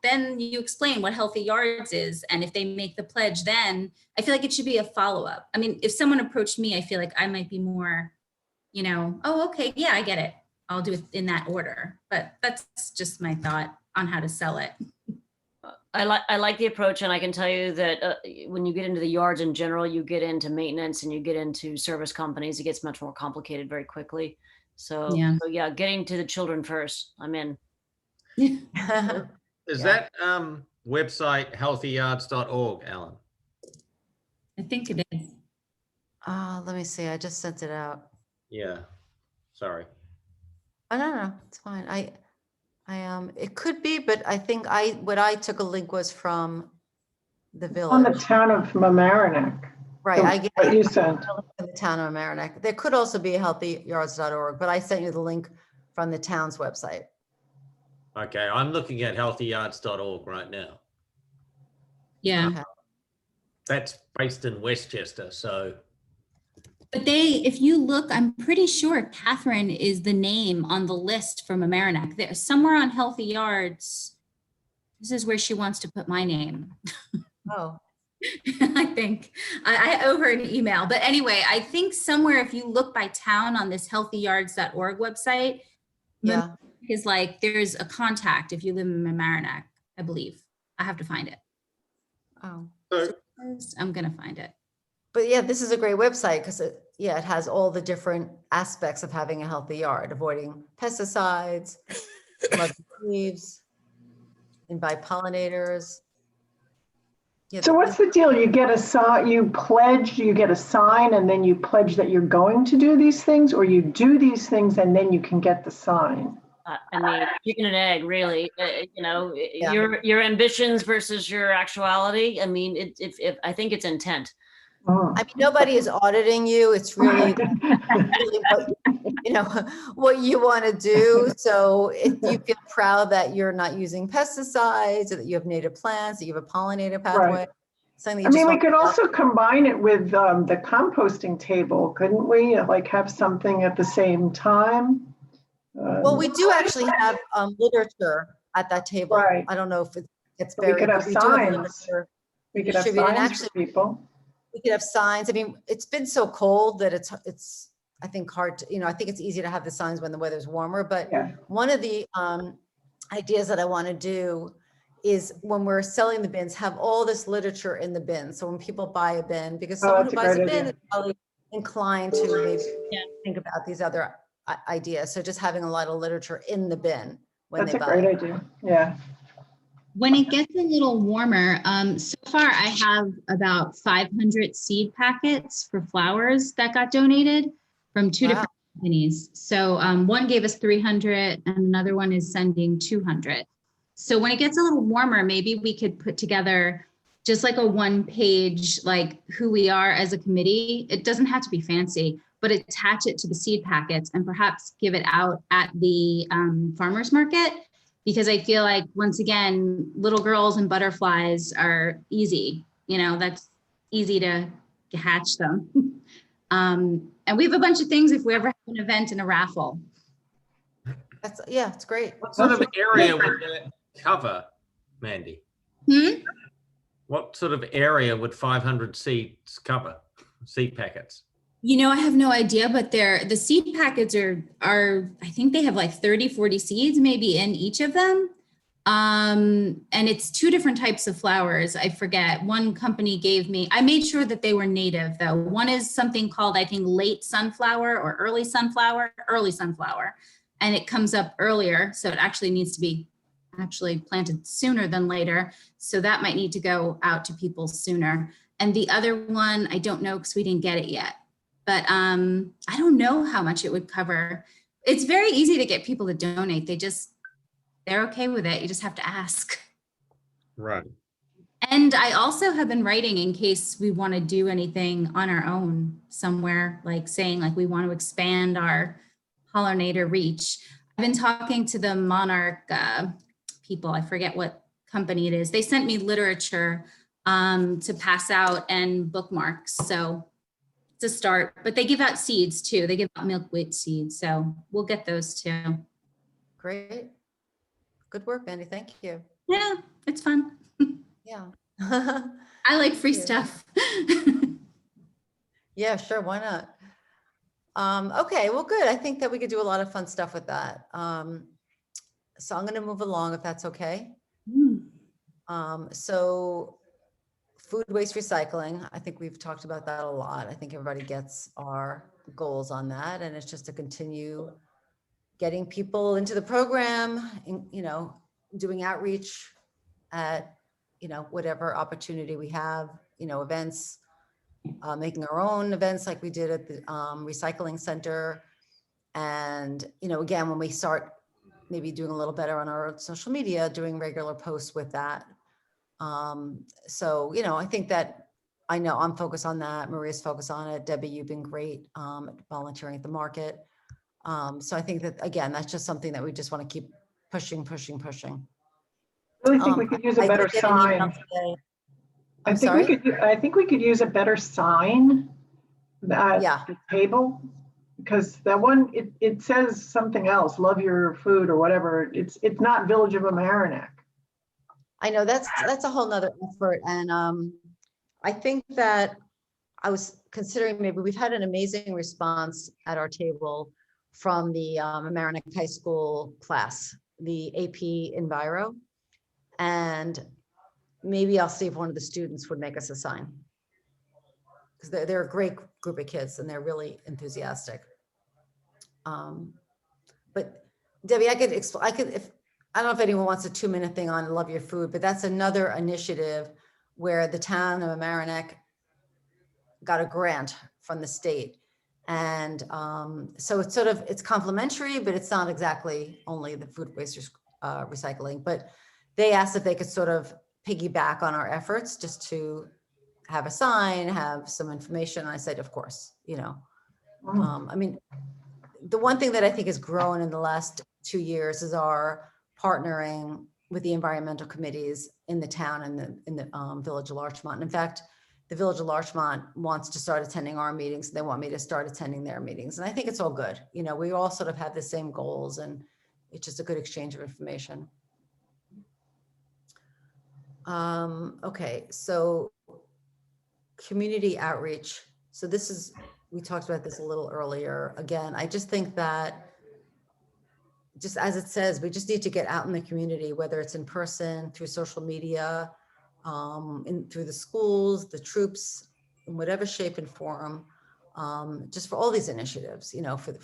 then you explain what Healthy Yards is. And if they make the pledge, then I feel like it should be a follow-up. I mean, if someone approached me, I feel like I might be more, oh, okay, yeah, I get it. I'll do it in that order. But that's just my thought on how to sell it. I like the approach, and I can tell you that when you get into the yards in general, you get into maintenance and you get into service companies, it gets much more complicated very quickly. So yeah, getting to the children first. I'm in. Is that website healthyyards.org, Alan? I think it is. Let me see. I just sent it out. Yeah. Sorry. Oh, no, it's fine. It could be, but I think what I took a link was from the On the village. town of Mamaroneck. Right, I get What you sent. in the town of Mamaroneck. There could also be healthyyards.org, but I sent you the link from the town's website. Okay, I'm looking at healthyyards.org right now. Yeah. Okay. That's based in Westchester, so But if you look, I'm pretty sure Catherine is the name on the list from Mamaroneck. There's somewhere on Healthy Yards. This is where she wants to put my name. Oh, I think I owe her an email. But anyway, I think somewhere if you look by town on this healthyyards.org website, yeah. is like there's a contact if you live in Mamaroneck, I believe. I have to find it. Oh, I'm gonna find it. but yeah, this is a great website because it has all the different aspects of having a healthy yard, avoiding pesticides, muggy leaves, invite pollinators. Yeah, So what's the deal? You get a sign, you get a sign and then you pledge that you're going to do these things, or you do these things and then you can get the sign? I mean, chicken and egg, really. Yeah. Your ambitions versus your actuality. I mean, if I think it's intent. Oh. I mean, nobody is auditing you. It's really, what you want to do. So if you feel proud that you're not using pesticides, or that you have native plants, that you have a pollinator pathway. Something I mean, we could also combine it with the composting table, couldn't we? Like have something at the same time? Well, we do actually have literature at that table. Right. I don't know if it's We buried, could have but we do have signs. literature. We could have distributed, and signs actually- for people. We could have signs. I mean, it's been so cold that it's I think hard to, I think it's easy to have the signs when the weather's warmer, but Yeah. one of the ideas that I want to do is when we're selling the bins, have all this literature in the bin. So when people buy a bin, because Oh, someone that's who a buys a great bin idea. is probably inclined to maybe Yeah. think about these other ideas. So just having a lot of literature in the bin when That's they a buy great it. idea. Yeah. When it gets a little warmer, so far I have about 500 seed packets for flowers that got donated from two Wow. different companies. So one gave us 300 and another one is sending 200. So when it gets a little warmer, maybe we could put together just like a one-page, like who we are as a committee. It doesn't have to be fancy, but attach it to the seed packets and perhaps give it out at the farmer's market. Because I feel like, once again, little girls and butterflies are easy. That's easy to hatch them. And we have a bunch of things if we ever have an event and a raffle. It's great. what sort of area would that cover, Mandy? What sort of area would 500 seeds cover, seed packets? I have no idea, but the seed packets are, I think they have like 30, 40 seeds maybe in each of them. And it's two different types of flowers. I forget. One company gave me, I made sure that they were native though. One is something called, I think, late sunflower or early sunflower. And it comes up earlier. So it actually needs to be planted sooner than later. So that might need to go out to people sooner. And the other one, I don't know because we didn't get it yet. But I don't know how much it would cover. It's very easy to get people to donate. They're okay with it. You just have to ask. Right. And I also have been writing in case we want to do anything on our own somewhere, like saying like we want to expand our pollinator reach. I've been talking to the Monarch people. I forget what company it is. They sent me literature to pass out and bookmarks. So it's a start, but they give out seeds too. They give out milkweed seeds. So we'll get those too. Great. Good work, Mandy. Thank you. Yeah, it's fun. Yeah. I like free stuff. Yeah, sure. Why not? Okay, well, good. I think that we could do a lot of fun stuff with that. So I'm going to move along if that's okay. So food waste recycling, I think we've talked about that a lot. I think everybody gets our goals on that, and it's just to continue getting people into the program, doing outreach at, whatever opportunity we have, events, making our own events like we did at the recycling center. And, again, when we start maybe doing a little better on our social media, doing regular posts with that. So, I think that I know I'm focused on that. Maria's focused on it. Debbie, you've been great at volunteering at the market. So I think that, again, that's just something that we just want to keep pushing. I really think we could use a I better did get an email sign. today. I I'm think sorry? I think we could use a better sign at Yeah. the table. Because that one, it says something else, love your food or whatever. It's not Village of Amerenik. I know that's a whole nother effort. And I think that I was considering maybe we've had an amazing response at our table from the Amerenik High School class, the AP Enviro. And maybe I'll see if one of the students would make us a sign. Because they're a great group of kids and they're really enthusiastic. But Debbie, I could, if, I don't know if anyone wants a 2-minute thing on Love Your Food, but that's another initiative where the town of Amerenik got a grant from the state. And so it's sort of, it's complementary, but it's not exactly only the food waste recycling, but they asked if they could sort of piggyback on our efforts just to have a sign, have some information. And I said, of course, you know, I mean, the one thing that I think has grown in the last 2 years is our partnering with the environmental committees in the town and in the Village of Larchmont. In fact, the Village of Larchmont wants to start attending our meetings. They want me to start attending their meetings. And I think it's all good. You know, we all sort of have the same goals and it's just a good exchange of information. Okay, so community outreach. So this is, we talked about this a little earlier. Again, I just think that just as it says, we just need to get out in the community, whether it's in person, through social media, through the schools, the troops, in whatever shape and form, just for all these initiatives, you know, for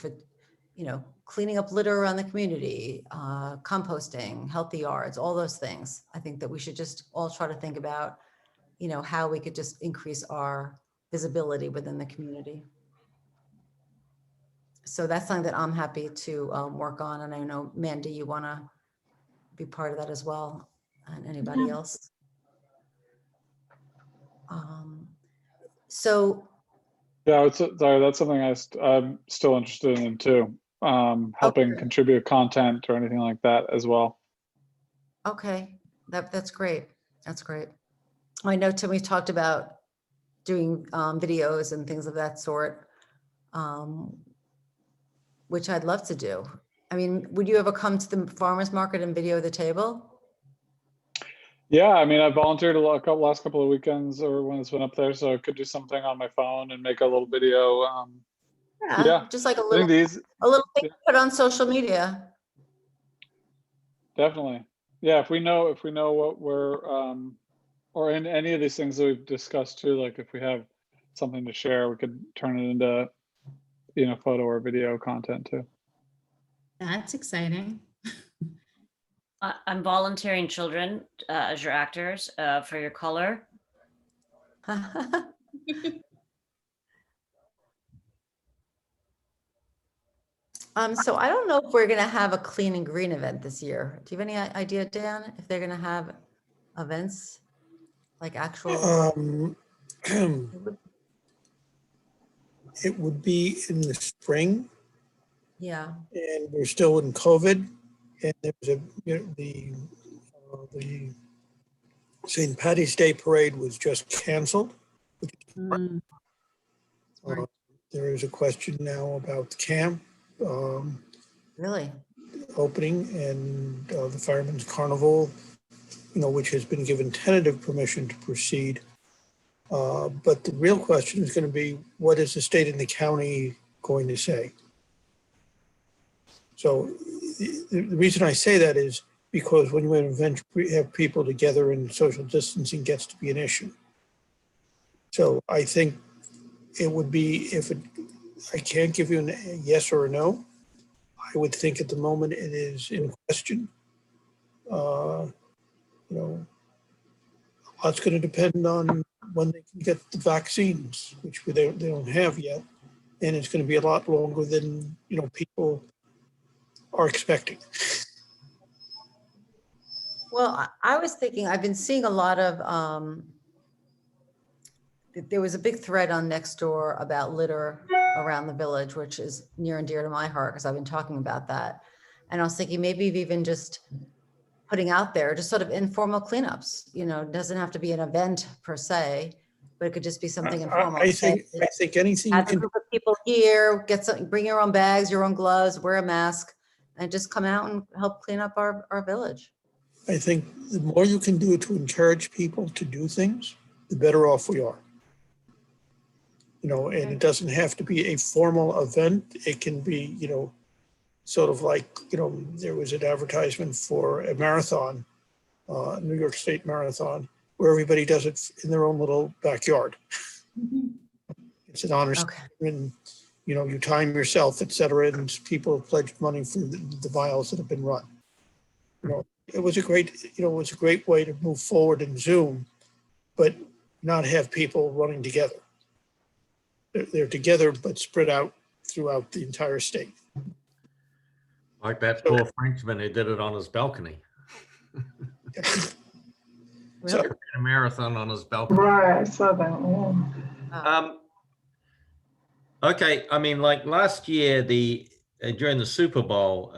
you know, cleaning up litter around the community, composting, healthy yards, all those things. I think that we should just all try to think about, you know, how we could just increase our visibility within the community. So that's something that I'm happy to work on. And I know, Mandy, you want to be part of that as well, and anybody else. So. Yeah, sorry, that's something I'm still interested in too. Helping contribute content or anything like that as well. Okay, that's great. That's great. I know Tim, we talked about doing videos and things of that sort, which I'd love to do. I mean, would you ever come to the farmer's market and video the table? Yeah, I mean, I volunteered last couple of weekends or when it's been up there, so I could do something on my phone and make a little video. Yeah, just like a little thing to put on social media. Definitely. Yeah, if we know what we're or in any of these things that we've discussed too, like if we have something to share, we could turn it into, you know, photo or video content too. That's exciting. I'm volunteering children as your actors for your color. So I don't know if we're going to have a clean and green event this year. Do you have any idea, Dan, if they're going to have events like actual? It would be in the spring, Yeah. and we're still in COVID, and there's the St. Patty's Day parade was just canceled. There is a question now about the camp Really? opening and the Fireman's Carnival, you know, which has been given tentative permission to proceed. But the real question is going to be, what is the state and the county going to say? So the reason I say that is because when you have people together and social distancing gets to be an issue. So I think it would be, I can't give you a yes or a no. I would think at the moment it is in question. You know, a lot's going to depend on when they can get the vaccines, which they don't have yet. And it's going to be a lot longer than, you know, people are expecting. Well, I was thinking, I've been seeing a lot of there was a big thread on Nextdoor about litter around the village, which is near and dear to my heart because I've been talking about that. And I was thinking maybe even just putting out there, just sort of informal cleanups, you know, it doesn't have to be an event per se, but it could just be something informal. I think anything you Have a can, group of people here, get some, bring your own bags, your own gloves, wear a mask, and just come out and help clean up our village. I think the more you can do to encourage people to do things, the better off we are. You know, and it doesn't have to be a formal event. It can be, you know, sort of like, you know, there was an advertisement for a marathon, New York State Marathon, where everybody does it in their own little backyard. It's an honor, Okay. and, you know, you time yourself, et cetera, and people have pledged money for the miles that have been run. You know, it was a great, you know, it was a great way to move forward in Zoom, but not have people running together. They're together, but spread out throughout the entire state. Like that poor Frenchman who did it on his balcony. So, A marathon on his balcony. Right, I saw that, yeah. Okay, I mean, like last year, during the Super Bowl,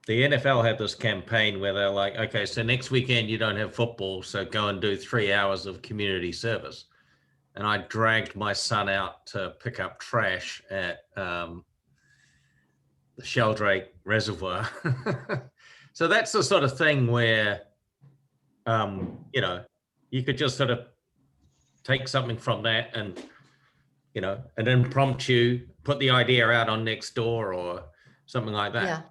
the NFL had this campaign where they're like, okay, so next weekend you don't have football, so go and do 3 hours of community service. And I dragged my son out to pick up trash at the Sheldrake Reservoir. So that's the sort of thing where, you know, you could just sort of take something from that and, you know, an impromptu, put the idea out on Nextdoor or something like that. Yeah.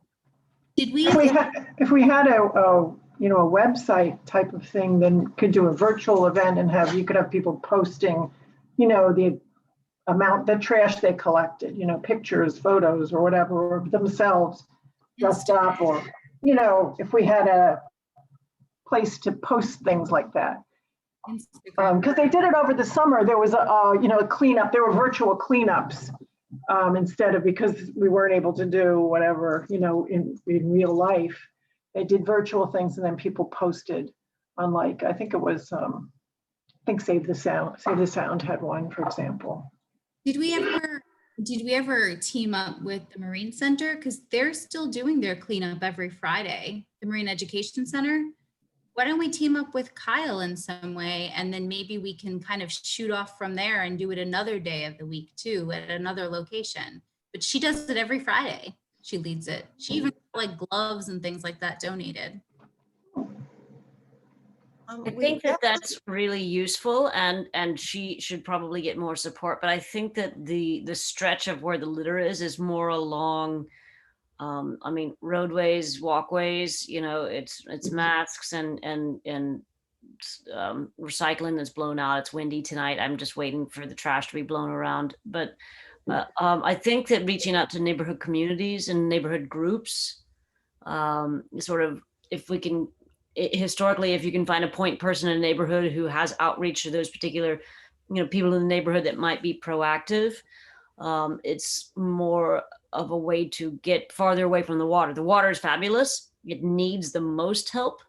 Did we? If we had a you know, a website type of thing, then could do a virtual event and you could have people posting, you know, the amount, the trash they collected, you know, pictures, photos or whatever of themselves dressed up, or, you know, if we had a place to post things like that. Because they did it over the summer. There was you know, a cleanup. There were virtual cleanups instead of, because we weren't able to do whatever, you know, in real life. They did virtual things and then people posted on, like, I think it was, I think Save the Sound had one, for example. Did we ever team up with the Marine Center? Because they're still doing their cleanup every Friday, the Marine Education Center. Why don't we team up with Kyle in some way? And then maybe we can kind of shoot off from there and do it another day of the week too, at another location. But she does it every Friday. She leads it. She even got, like, gloves and things like that donated. I think that that's really useful, and she should probably get more support. But I think that the stretch of where the litter is more along, I mean, roadways, walkways. You know, it's masks and recycling that's blown out. It's windy tonight. I'm just waiting for the trash to be blown around. But I think that reaching out to neighborhood communities and neighborhood groups, sort of, if we can. Historically, if you can find a point person in a neighborhood who has outreach to those particular, you know, people in the neighborhood that might be proactive, it's more of a way to get farther away from the water. The water is fabulous. It needs the most help.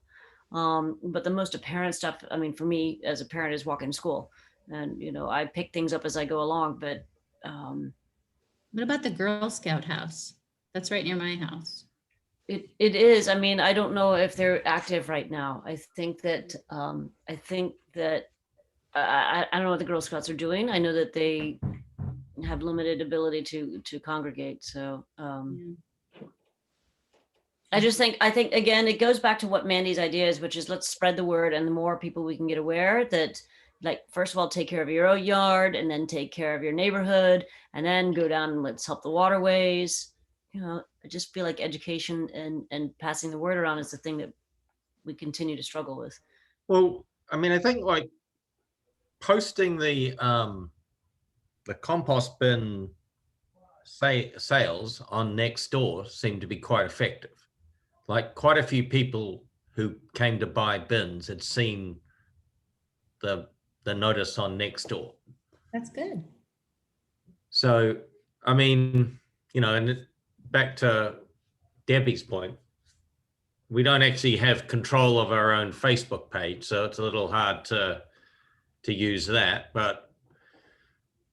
But the most apparent stuff, I mean, for me as a parent, is walking to school. And, you know, I pick things up as I go along, but. What about the Girl Scout house? That's right near my house. It is. I mean, I don't know if they're active right now. I think that I don't know what the Girl Scouts are doing. I know that they have limited ability to congregate. So I think again, it goes back to what Mandy's idea is, which is let's spread the word, and the more people we can get aware that, like, first of all, take care of your own yard, and then take care of your neighborhood, and then go down and let's help the waterways. You know, I just feel like education and passing the word around is the thing that we continue to struggle with. Well, I mean, I think like posting the compost bin sales on Nextdoor seemed to be quite effective. Like, quite a few people who came to buy bins had seen the notice on Nextdoor. That's good. So, I mean, you know, and back to Debbie's point, we don't actually have control of our own Facebook page, so it's a little hard to to use that. But,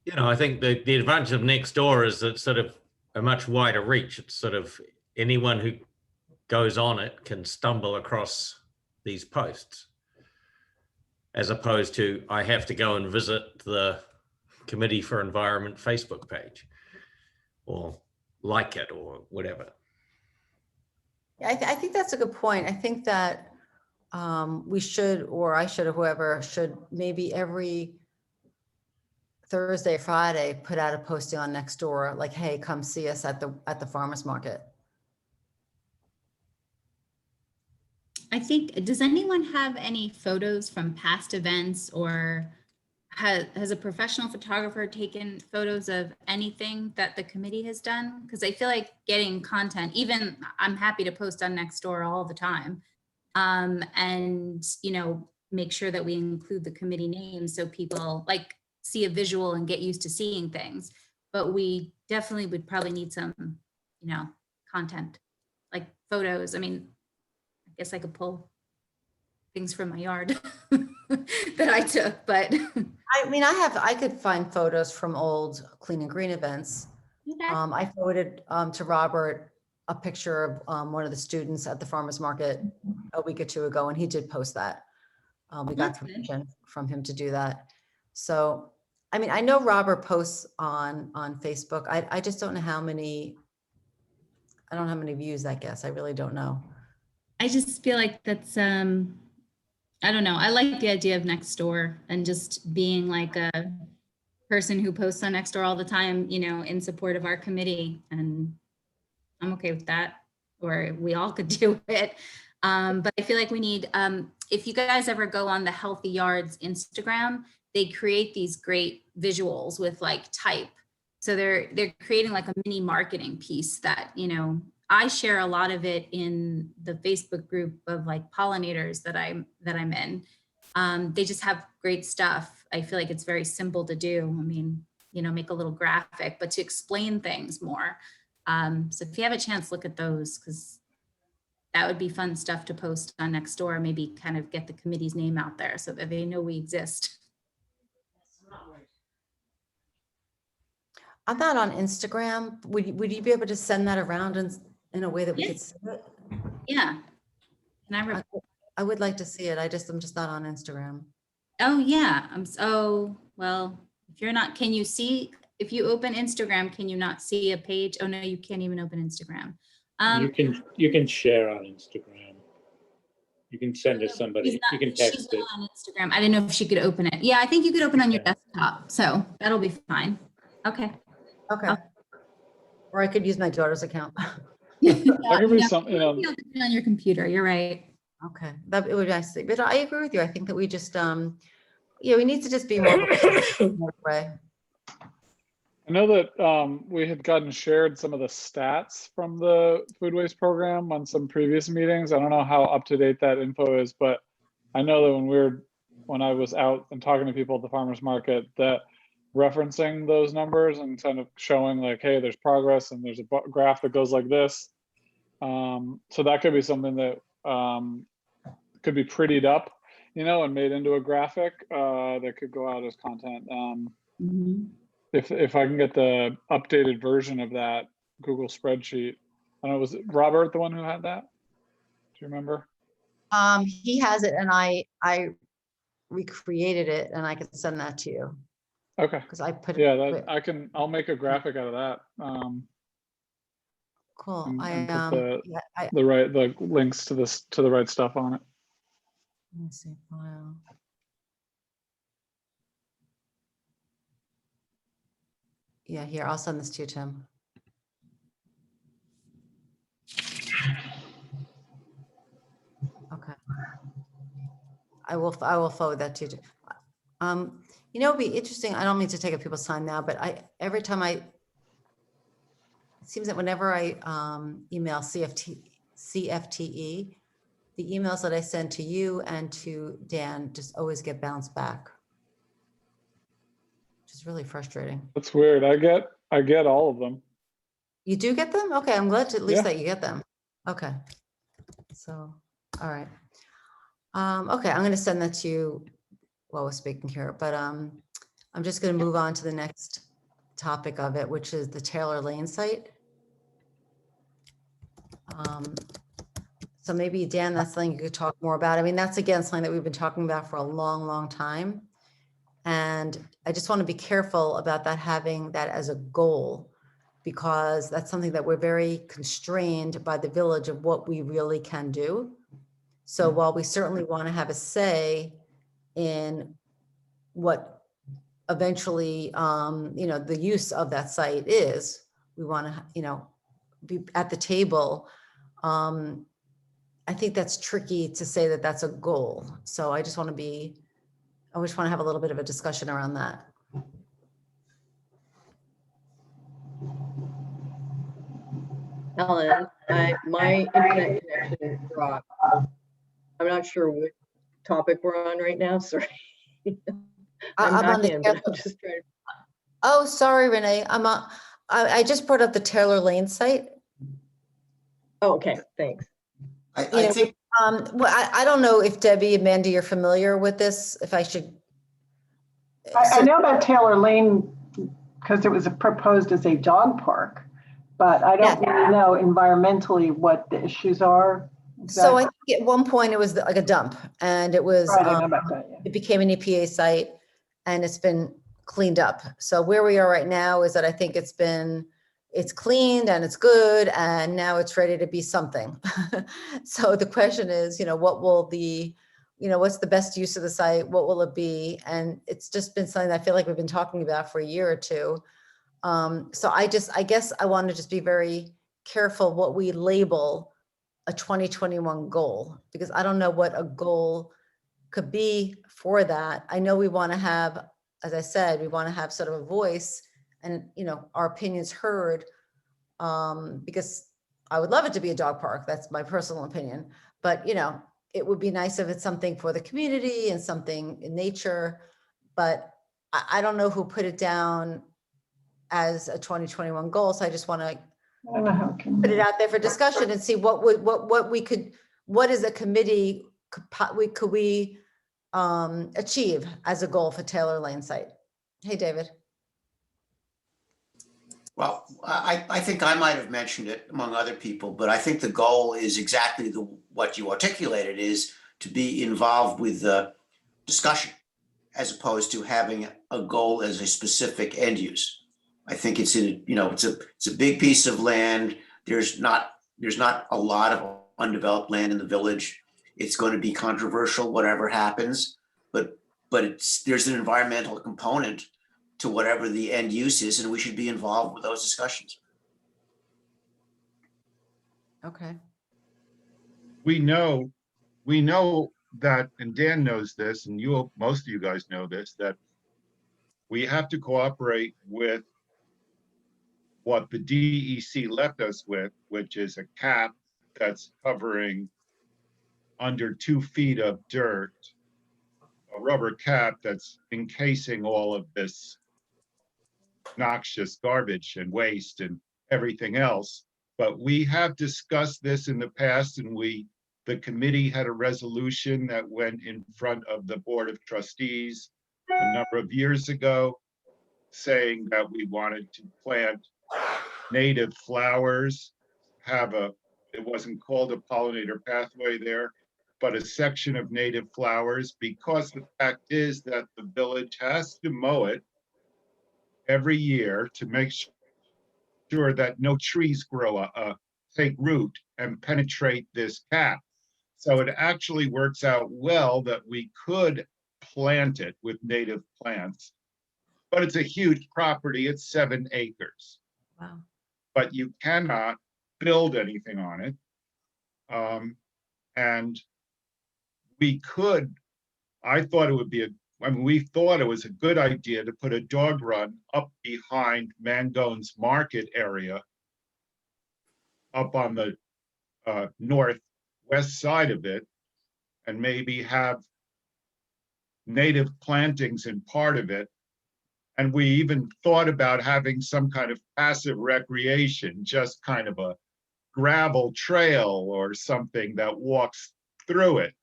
you know, I think the advantage of Nextdoor is it's sort of a much wider reach. It's sort of anyone who goes on it can stumble across these posts, as opposed to I have to go and visit the Committee for Environment Facebook page or like it or whatever. I think that's a good point. I think that we should, or I should, or whoever should, maybe every Thursday, Friday, put out a posting on Nextdoor, like, hey, come see us at the farmer's market. I think, does anyone have any photos from past events, or has a professional photographer taken photos of anything that the committee has done? Because I feel like getting content, even I'm happy to post on Nextdoor all the time. And, you know, make sure that we include the committee names so people like see a visual and get used to seeing things. But we definitely would probably need some, you know, content, like photos. I mean, I guess I could pull things from my yard that I took, but. I mean, I could find photos from old Clean and Green events. Okay. I forwarded to Robert a picture of one of the students at the farmer's market a week or two ago, and he did post that. We got That's good. permission from him to do that. So, I mean, I know Robert posts on Facebook. I just don't know how many, I don't know how many views that gets. I really don't know. I just feel like that's, I don't know. I like the idea of Nextdoor and just being like a person who posts on Nextdoor all the time, you know, in support of our committee. And I'm okay with that, or we all could do it. But I feel like we need, if you guys ever go on the Healthy Yards Instagram, they create these great visuals with like type. So they're creating like a mini marketing piece that, you know, I share a lot of it in the Facebook group of like pollinators that I'm in. They just have great stuff. I feel like it's very simple to do. I mean, you know, make a little graphic, but to explain things more. So if you have a chance, look at those, because that would be fun stuff to post on Nextdoor. Maybe kind of get the committee's name out there so that they know we exist. I'm not on Instagram. Would you be able to send that around in a way that we could see it? Yeah. And I would like to see it. I'm just not on Instagram. oh yeah. Well, if you're not, can you see, if you open Instagram, can you not see a page? Oh no, you can't even open Instagram. You can share on Instagram. You can send it to somebody. She's not- You can she's text not it. on Instagram. I didn't know if she could open it. Yeah, I think you could open on your Yeah. desktop. So that'll be fine. Okay. Okay. Or I could use my daughter's account. That could be some, you know, You'll do it on your computer. You're right. Okay, that it would be nice. But I agree with you. I think that we just, yeah, we need to just be more way. I know that we had gotten shared some of the stats from the food waste program on some previous meetings. I don't know how up to date that info is, but I know that when I was out and talking to people at the farmer's market, that referencing those numbers and kind of showing like, hey, there's progress and there's a graph that goes like this. So that could be something that could be prettied up, you know, and made into a graphic that could go out as content. Mhm. If I can get the updated version of that Google spreadsheet. I don't know, was it Robert the one who had that? Do you remember? He has it, and I recreated it, and I can send that to you Okay. because I put Yeah, it. I'll make a graphic out of that. Cool. and put Yeah, the links to the right stuff on it. let me see. File. Yeah, here, I'll send this to you, Tim. Okay. I will forward that to you. You know, it'd be interesting. I don't mean to take up people's time now, but every time it seems that whenever I email CFTE, the emails that I send to you and to Dan just always get bounced back. Which is really frustrating. That's weird. I get all of them. You do get them? Okay, I'm glad to at least Yeah. that you get them. Okay. So, all right. Okay, I'm gonna send that to you well was speaking here, but I'm just going to move on to the next topic of it, which is the Taylor Lane site. So maybe Dan, that's something you could talk more about. I mean, that's again, something that we've been talking about for a long, long time. And I just want to be careful about that, having that as a goal, because that's something that we're very constrained by the village of what we really can do. So while we certainly want to have a say in what eventually, the use of that site is, we want to, be at the table. I think that's tricky to say that that's a goal. So I just want to have a little bit of a discussion around that. Ellen, my internet connection dropped. I'm not sure what topic we're on right now, sorry. I'm I'm on back the in, but I'm just trying. Oh, sorry, Renee. I just brought up the Taylor Lane site. Oh, okay, thanks. I You know, think, Well, I don't know if Debbie and Mandy, you're familiar with this, if I should. I know about Taylor Lane because it was proposed as a dog park, but I don't really know environmentally what the issues are. So I think at one point it was like a dump, and it was, Right, I know about that, yeah. it became an EPA site, and it's been cleaned up. So where we are right now is that I think it's cleaned and it's good, and now it's ready to be something. So the question is, what will what's the best use of the site? What will it be? And it's just been something that I feel like we've been talking about for a year or two. So I guess I want to just be very careful what we label a 2021 goal, because I don't know what a goal could be for that. I know we want to have, as I said, we want to have sort of a voice and, our opinions heard, because I would love it to be a dog park. That's my personal opinion. But, it would be nice if it's something for the community and something in nature. But I don't know who put it down as a 2021 goal. So I just want to I don't know how it can. put it out there for discussion and see what is a committee could we achieve as a goal for Taylor Lane site. Hey, David. well, I think I might have mentioned it among other people, but I think the goal is exactly what you articulated, is to be involved with the discussion as opposed to having a goal as a specific end use. I think it's it's a big piece of land. There's not a lot of undeveloped land in the village. It's going to be controversial, whatever happens, but there's an environmental component to whatever the end use is, and we should be involved with those discussions. Okay. We know that, and Dan knows this, and most of you guys know this, that we have to cooperate with what the DEC left us with, which is a cap that's covering under 2 feet of dirt, a rubber cap that's encasing all of this noxious garbage and waste and everything else. But we have discussed this in the past, and the committee had a resolution that went in front of the Board of Trustees a number of years ago, saying that we wanted to plant native flowers, it wasn't called a pollinator pathway there, but a section of native flowers, because the fact is that the village has to mow it every year to make sure that no trees take root and penetrate this cap. So it actually works out well that we could plant it with native plants, but it's a huge property. It's 7 acres. Wow. But you cannot build anything on it. And we thought it would be we thought it was a good idea to put a dog run up behind Mangone's Market area, up on the northwest side of it, and maybe have native plantings in part of it. And we even thought about having some kind of passive recreation, just kind of a gravel trail or something that walks through it.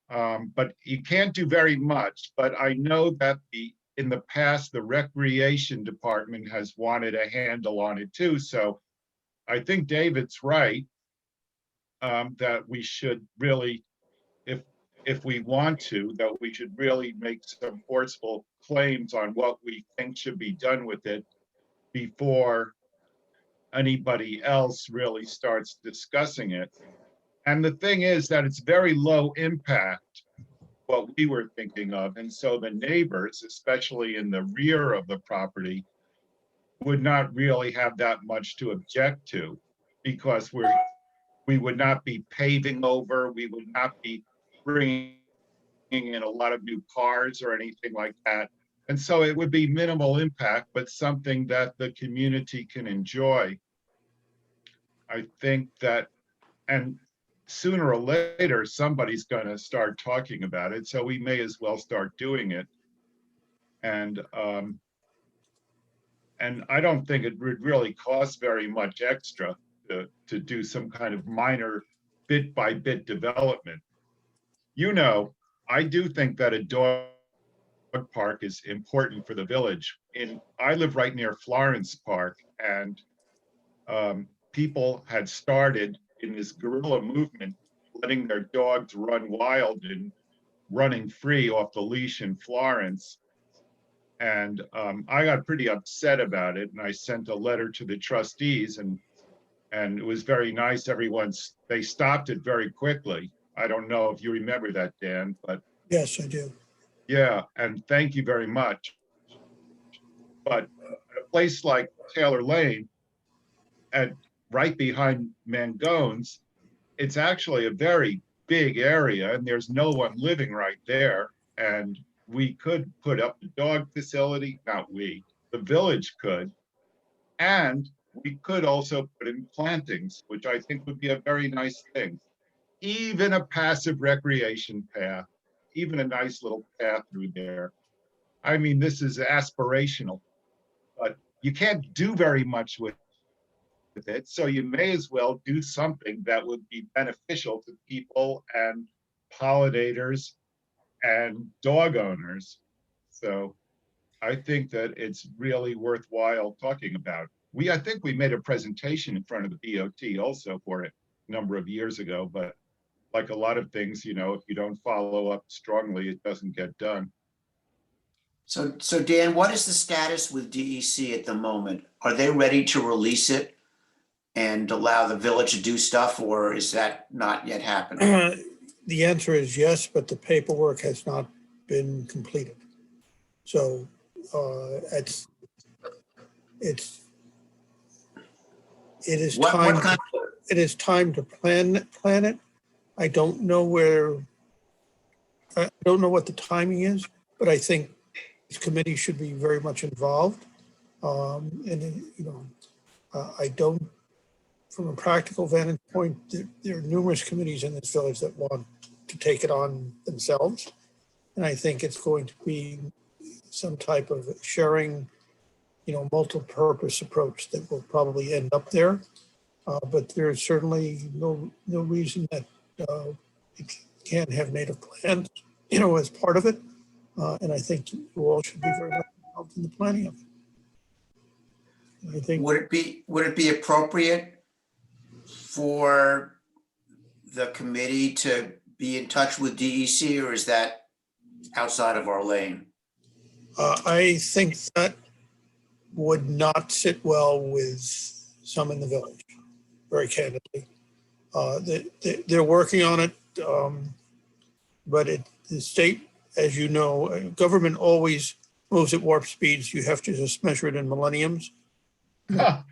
But you can't do very much, but I know that in the past, the recreation department has wanted a handle on it too, so I think David's right, that we should really, if we want to, that we should really make some forceful claims on what we think should be done with it before anybody else really starts discussing it. And the thing is that it's very low impact, what we were thinking of. And so the neighbors, especially in the rear of the property, would not really have that much to object to, because we would not be paving over, we would not be bringing in a lot of new cars or anything like that. And so it would be minimal impact, but something that the community can enjoy. I think that, and sooner or later, somebody's going to start talking about it, so we may as well start doing it. And I don't think it would really cost very much extra to do some kind of minor bit-by-bit development. You know, I do think that a dog park is important for the village. I live right near Florence Park, and people had started in this guerrilla movement, letting their dogs run wild and running free off the leash in Florence. And I got pretty upset about it, and I sent a letter to the trustees, and it was very nice. They stopped it very quickly. I don't know if you remember that, Dan, but Yes, I do. yeah, and thank you very much. But a place like Taylor Lane, and right behind Mangone's, it's actually a very big area, and there's no one living right there. And we could put up a dog facility, not we, the village could. And we could also put in plantings, which I think would be a very nice thing. Even a passive recreation path, even a nice little path through there. I mean, this is aspirational, but you can't do very much with it. So you may as well do something that would be beneficial to people and pollinators and dog owners. So I think that it's really worthwhile talking about. I think we made a presentation in front of the DOT also for it a number of years ago, but like a lot of things, you know, if you don't follow up strongly, it doesn't get done. So Dan, what is the status with DEC at the moment? Are they ready to release it and allow the village to do stuff, or is that not yet happening? The answer is yes, but the paperwork has not been completed. So it is What time. kind It is time to plan it. I don't know what the timing is, but I think this committee should be very much involved. I don't, from a practical vantage point, there are numerous committees in this village that want to take it on themselves. And I think it's going to be some type of sharing, multi-purpose approach that will probably end up there. But there's certainly no reason that it can't have native plants, as part of it. And I think you all should be very much involved in the planning of it. I think. would it be appropriate for the committee to be in touch with DEC, or is that outside of our lane? I think that would not sit well with some in the village, very candidly. They're working on it, but the state, as you know, government always moves at warp speeds. You have to just measure it in millenniums. I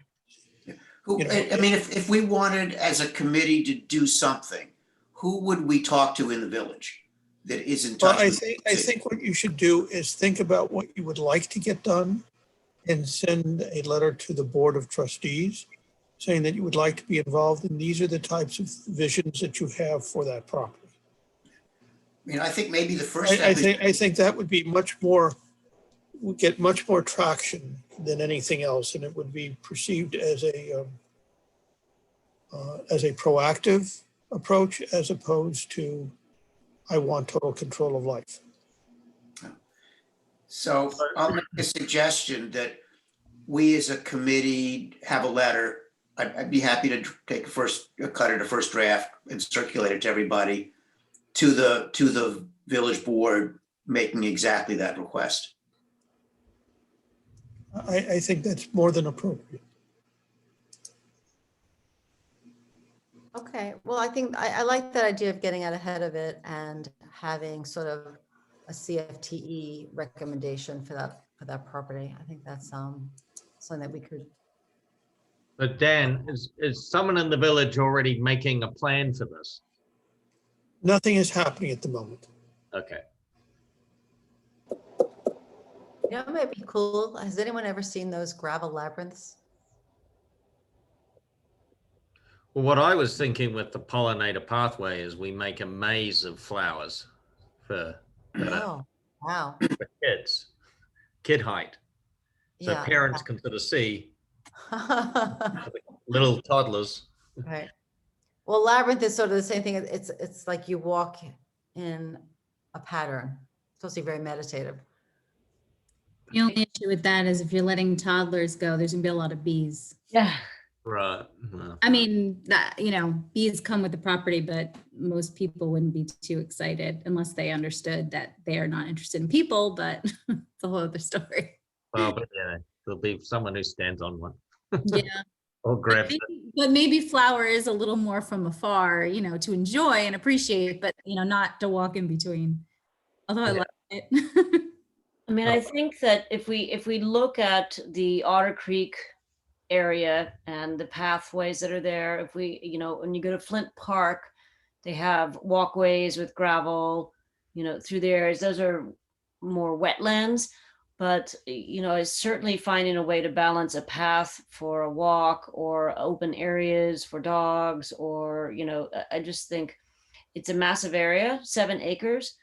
mean, if we wanted as a committee to do something, who would we talk to in the village that is in touch? Well, I think what you should do is think about what you would like to get done and send a letter to the Board of Trustees saying that you would like to be involved, and these are the types of visions that you have for that property. I mean, I think maybe the first I step think that would be would get much more traction than anything else, and it would be perceived as a proactive approach as opposed to I want total control of life. So I'll make a suggestion that we as a committee have a letter. I'd be happy to take a cut at a first draft and circulate it to everybody, to the village board, making exactly that request. I think that's more than appropriate. Okay, well, I think I like that idea of getting out ahead of it and having sort of a CFTE recommendation for that property. I think that's something that we could. But Dan, is someone in the village already making a plan for this? Nothing is happening at the moment. Okay. You know, it might be cool. Has anyone ever seen those gravel labyrinths? Well, what I was thinking with the pollinator pathway is we make a maze of flowers for Oh, wow. kids, kid height. So Yeah. parents can sort of see little toddlers. Right. Well, labyrinth is sort of the same thing. It's like you walk in a pattern. It's supposed to be very meditative. The only issue with that is if you're letting toddlers go, there's gonna be a lot of bees. Yeah. Right. Well, I mean, bees come with the property, but most people wouldn't be too excited unless they understood that they are not interested in people, but it's a whole other story. but yeah, there'll be someone who stands on one Yeah. or But grabs it. maybe flower is a little more from afar, to enjoy and appreciate, but not to walk in between. Although I Yeah. like it. I mean, I think that if we look at the Otter Creek area and the pathways that are there, if we, when you go to Flint Park, they have walkways with gravel, through there. Those are more wetlands, but, it's certainly finding a way to balance a path for a walk or open areas for dogs, or, I just think it's a massive area, 7 acres.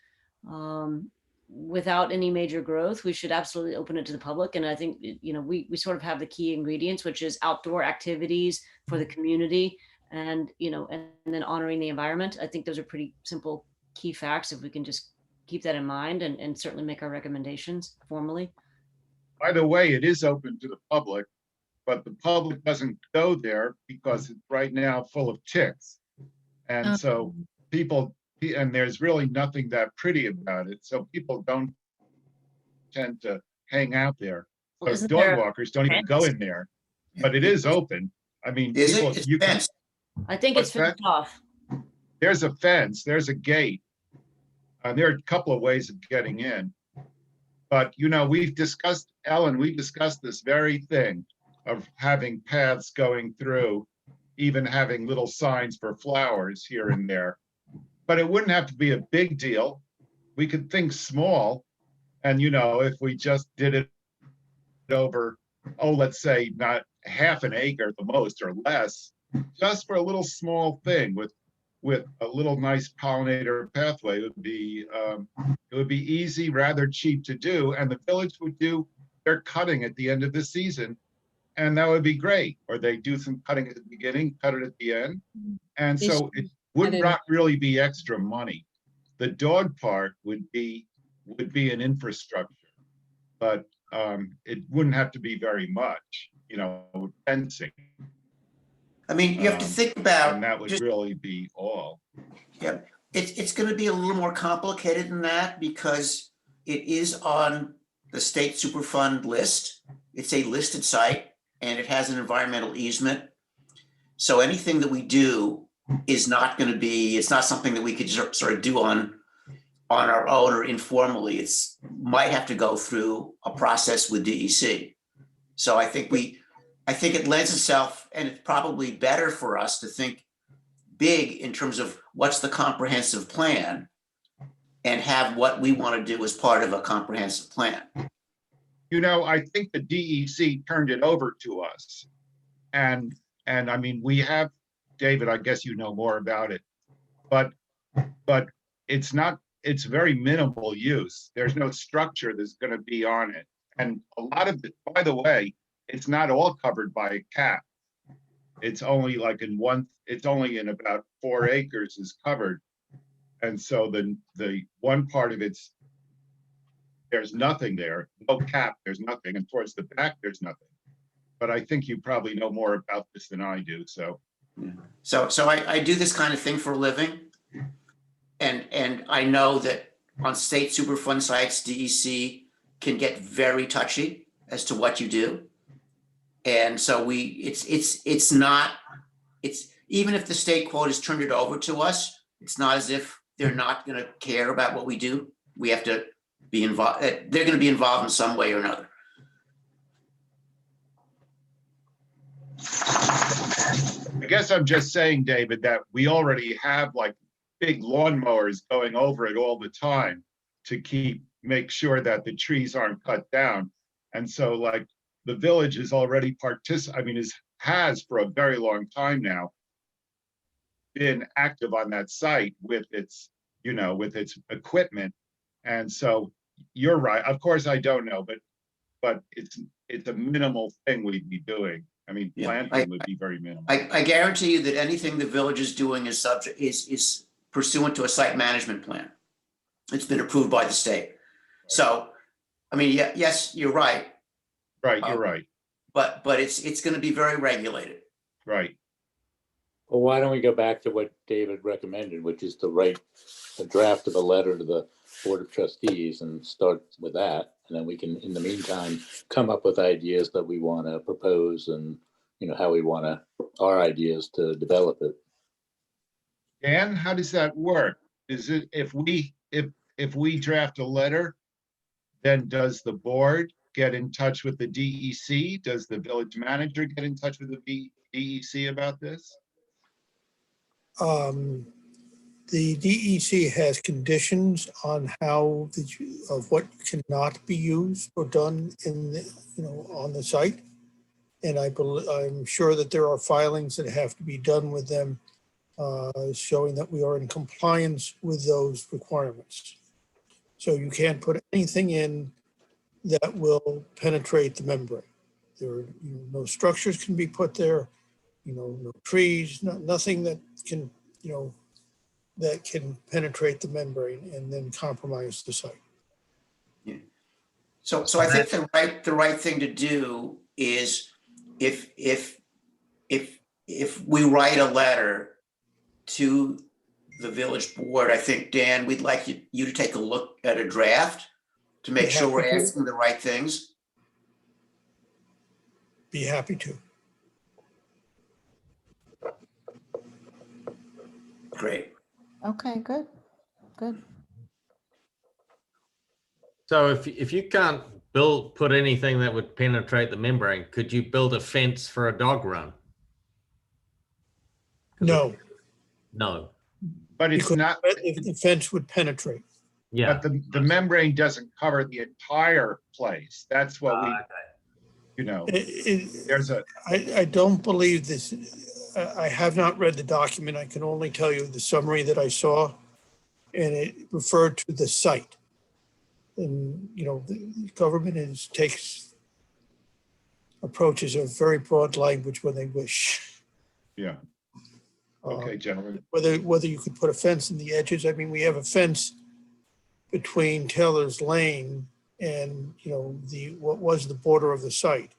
Without any major growth, we should absolutely open it to the public. And I think, we sort of have the key ingredients, which is outdoor activities for the community and, and then honoring the environment. I think those are pretty simple key facts. If we can just keep that in mind and certainly make our recommendations formally. By the way, it is open to the public, but the public doesn't go there because it's right now full of ticks. And so people, and there's really nothing that pretty about it. So people don't tend to hang out there. Well, So isn't dog there a walkers don't even go in there, but it is open. I mean, Is people, it? It's you can, fenced. I think it's What's that? fenced off. there's a fence, there's a gate. There are a couple of ways of getting in. But, we've discussed this very thing of having paths going through, even having little signs for flowers here and there. But it wouldn't have to be a big deal. We could think small. And, if we just did it over, let's say not half an acre at the most or less, just for a little small thing with a little nice pollinator pathway, it would be easy, rather cheap to do. And the village would do their cutting at the end of the season. And that would be great. Or they do some cutting at the beginning, cut it at the end. And so it would not really be extra money. The dog park would be an infrastructure, but it wouldn't have to be very much, fencing. I mean, you have to think about. And that would really be all. Yeah, it's going to be a little more complicated than that because it is on the state Superfund list. It's a listed site and it has an environmental easement. So anything that we do is not going to be, it's not something that we could sort of do on our own or informally. It's might have to go through a process with DEC. So I think it lends itself, and it's probably better for us to think big in terms of what's the comprehensive plan and have what we want to do as part of a comprehensive plan. I think the DEC turned it over to us. And I mean, we have, David, I guess you know more about it, but it's very minimal use. There's no structure that's going to be on it. And a lot of it, by the way, it's not all covered by a cap. It's only like it's only in about 4 acres is covered. And so the one part of it's, there's nothing there, no cap, there's nothing, and towards the back, there's nothing. But I think you probably know more about this than I do, so. So I do this kind of thing for a living. And I know that on state Superfund sites, DEC can get very touchy as to what you do. And so it's not, even if the state quote has turned it over to us, it's not as if they're not gonna care about what we do. We have to be involved, they're gonna be involved in some way or another. I guess I'm just saying, David, that we already have like big lawnmowers going over it all the time to make sure that the trees aren't cut down. And so like the village is already has for a very long time now been active on that site with its, with its equipment. And so you're right. Of course, I don't know, but it's a minimal thing we'd be doing. I mean, Yeah, planting would be very minimal. I guarantee you that anything the village is doing is pursuant to a site management plan. It's been approved by the state. So, I mean, yes, you're right. Right, you're right, But it's gonna be very regulated. right. Well, why don't we go back to what David recommended, which is to write a draft of a letter to the Board of Trustees and start with that. And then we can, in the meantime, come up with ideas that we want to propose and, how we want our ideas to develop it. Dan, how does that work? Is it, if we draft a letter, then does the board get in touch with the DEC? Does the village manager get in touch with the DEC about this? The DEC has conditions on how of what cannot be used or done in the, on the site. And I'm sure that there are filings that have to be done with them showing that we are in compliance with those requirements. So you can't put anything in that will penetrate the membrane. There are no structures can be put there, no trees, nothing that can, that can penetrate the membrane and then compromise the site. Yeah. So I think the right thing to do is if we write a letter to the village board, I think, Dan, we'd like you to take a look at a draft to make sure we're asking the right things. Be happy to. Great. Okay, good, good. So if you can't put anything that would penetrate the membrane, could you build a fence for a dog run? No, No. But it's because not, the fence would penetrate. Yeah. but the membrane doesn't cover the entire place. That's what there's a, I don't believe this. I have not read the document. I can only tell you the summary that I saw, and it referred to the site. And, the government approaches a very broad language when they wish. yeah. Okay, gentlemen. Whether you could put a fence in the edges. I mean, we have a fence between Taylor's Lane and, what was the border of the site.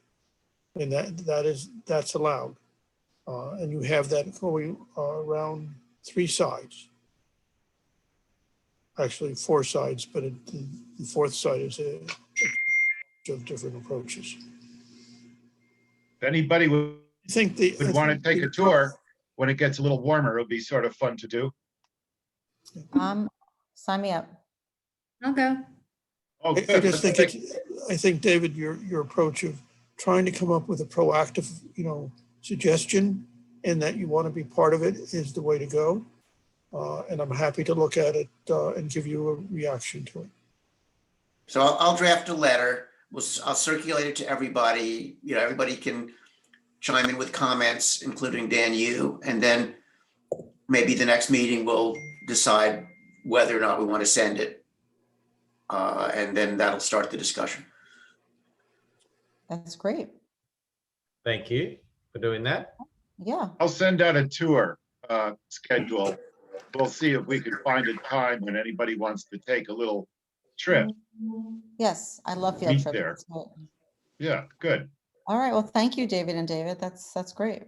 And that's allowed. And you have that going around 3 sides. Actually 4 sides, but the 4th side is of different approaches. If anybody would I think want to take a tour, when it gets a little warmer, it'll be sort of fun to do. Sign me up. I'll go. Oh, I good. just think I think, David, your approach of trying to come up with a proactive, suggestion and that you want to be part of it is the way to go. And I'm happy to look at it and give you a reaction to it. So I'll draft a letter. I'll circulate it to everybody. Everybody can chime in with comments, including Dan, you, and then maybe the next meeting we'll decide whether or not we want to send it. And then that'll start the discussion. That's great. Thank you for doing that. Yeah. I'll send out a tour schedule we'll see if we can find a time when anybody wants to take a little trip. Yes, I love field Meet trips. there. That's great. Yeah, good. All right, well, thank you, David and David. That's great.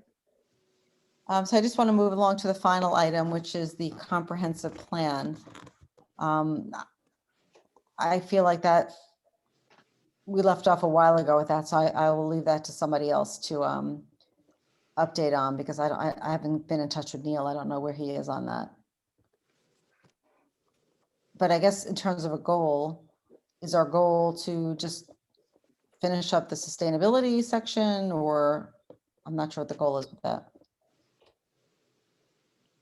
So I just want to move along to the final item, which is the comprehensive plan. I feel like that we left off a while ago with that, so I will leave that to somebody else to update on, because I haven't been in touch with Neil. I don't know where he is on that. But I guess in terms of a goal, is our goal to just finish up the sustainability section, or I'm not sure what the goal is with that.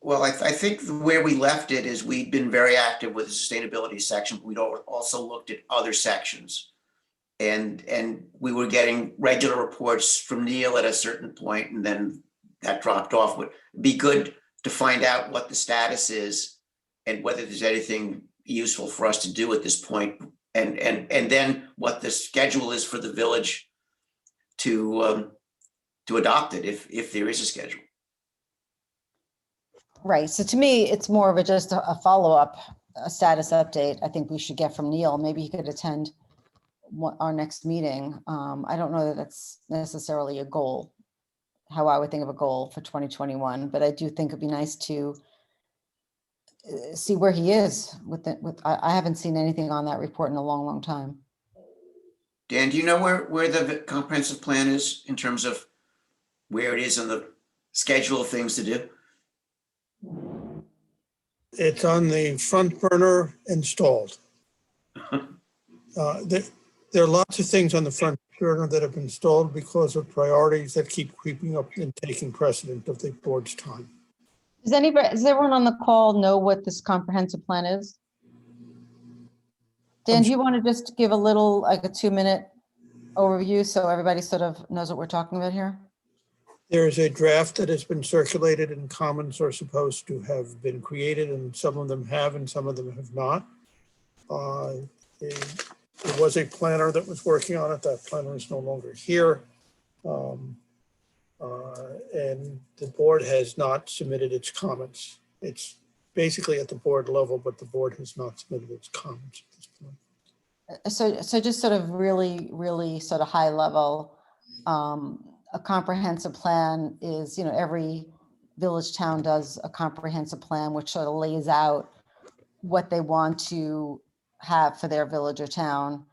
Well, I think where we left it is we'd been very active with the sustainability section, but we'd also looked at other sections. And we were getting regular reports from Neil at a certain point, and then that dropped off. Would be good to find out what the status is and whether there's anything useful for us to do at this point, and then what the schedule is for the village to adopt it, if there is a schedule. Right. So to me, it's more of just a follow-up, a status update. I think we should get from Neil. Maybe he could attend our next meeting. I don't know that that's necessarily a goal, how I would think of a goal for 2021, but I do think it'd be nice to see where he is with it. I haven't seen anything on that report in a long, long time. Dan, do you know where the comprehensive plan is in terms of where it is on the schedule of things to do? It's on the front burner, installed. There are lots of things on the front burner that have been installed because of priorities that keep creeping up and taking precedent of the board's time. Does everyone on the call know what this comprehensive plan is? Dan, do you want to just give a little, like a 2-minute overview so everybody sort of knows what we're talking about here? There is a draft that has been circulated, and comments are supposed to have been created, and some of them have and some of them have not. There was a planner that was working on it. That planner is no longer here. And the board has not submitted its comments. It's basically at the board level, but the board has not submitted its comments at this point. So just sort of really sort of high level, a comprehensive plan is, every village town does a comprehensive plan, which sort of lays out what they want to have for their village or town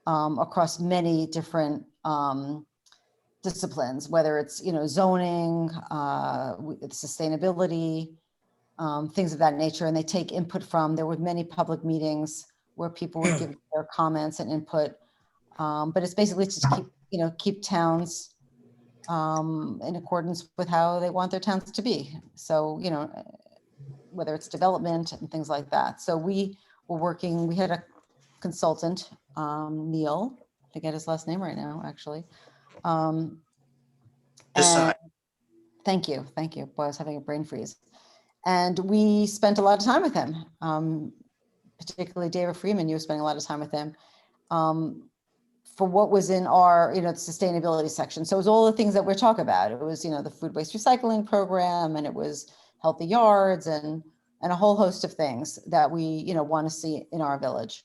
across many different disciplines, whether it's, zoning, sustainability, things of that nature. And they take input from, there were many public meetings where people would give their comments and input. But it's basically to keep towns in accordance with how they want their towns to be. So, whether it's development and things like that. So we had a consultant, Neil, I forget his last name right now, actually. Decide. Thank you. Boy, I was having a brain freeze. And we spent a lot of time with him, particularly David Freeman, you were spending a lot of time with him. For what was in our, the sustainability section. So it was all the things that we're talking about. It was, the food waste recycling program, and it was healthy yards and a whole host of things that we, want to see in our village.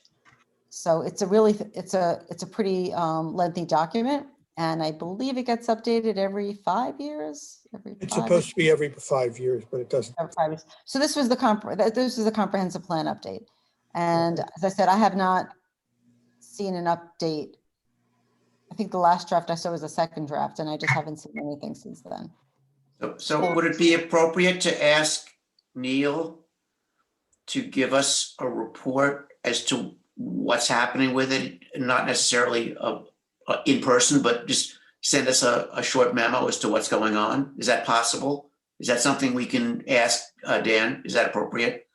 So it's a pretty lengthy document, and I believe it gets updated every 5 years. It's supposed to be every 5 years, but it doesn't. Every 5 years. So this was the comprehensive plan update. And as I said, I have not seen an update. I think the last draft I saw was the second draft, and I just haven't seen anything since then. So would it be appropriate to ask Neil to give us a report as to what's happening with it? Not necessarily in person, but just send us a short memo as to what's going on. Is that possible? Is that something we can ask Dan? Is that appropriate?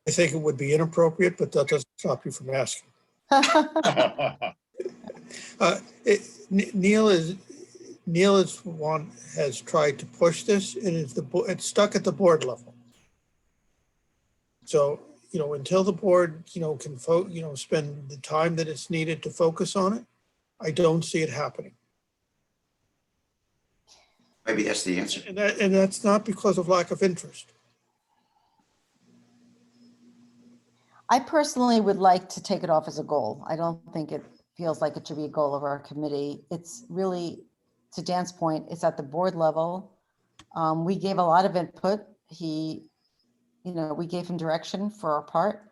I think it would be inappropriate, but that doesn't stop you from asking. Neil has tried to push this, and it's stuck at the board level. So, until the board, can spend the time that it's needed to focus on it, I don't see it happening. Maybe that's the answer. And that's not because of lack of interest. I personally would like to take it off as a goal. I don't think it feels like it should be a goal of our committee. It's really, to Dan's point, it's at the board level. We gave a lot of input. We gave him direction for our part.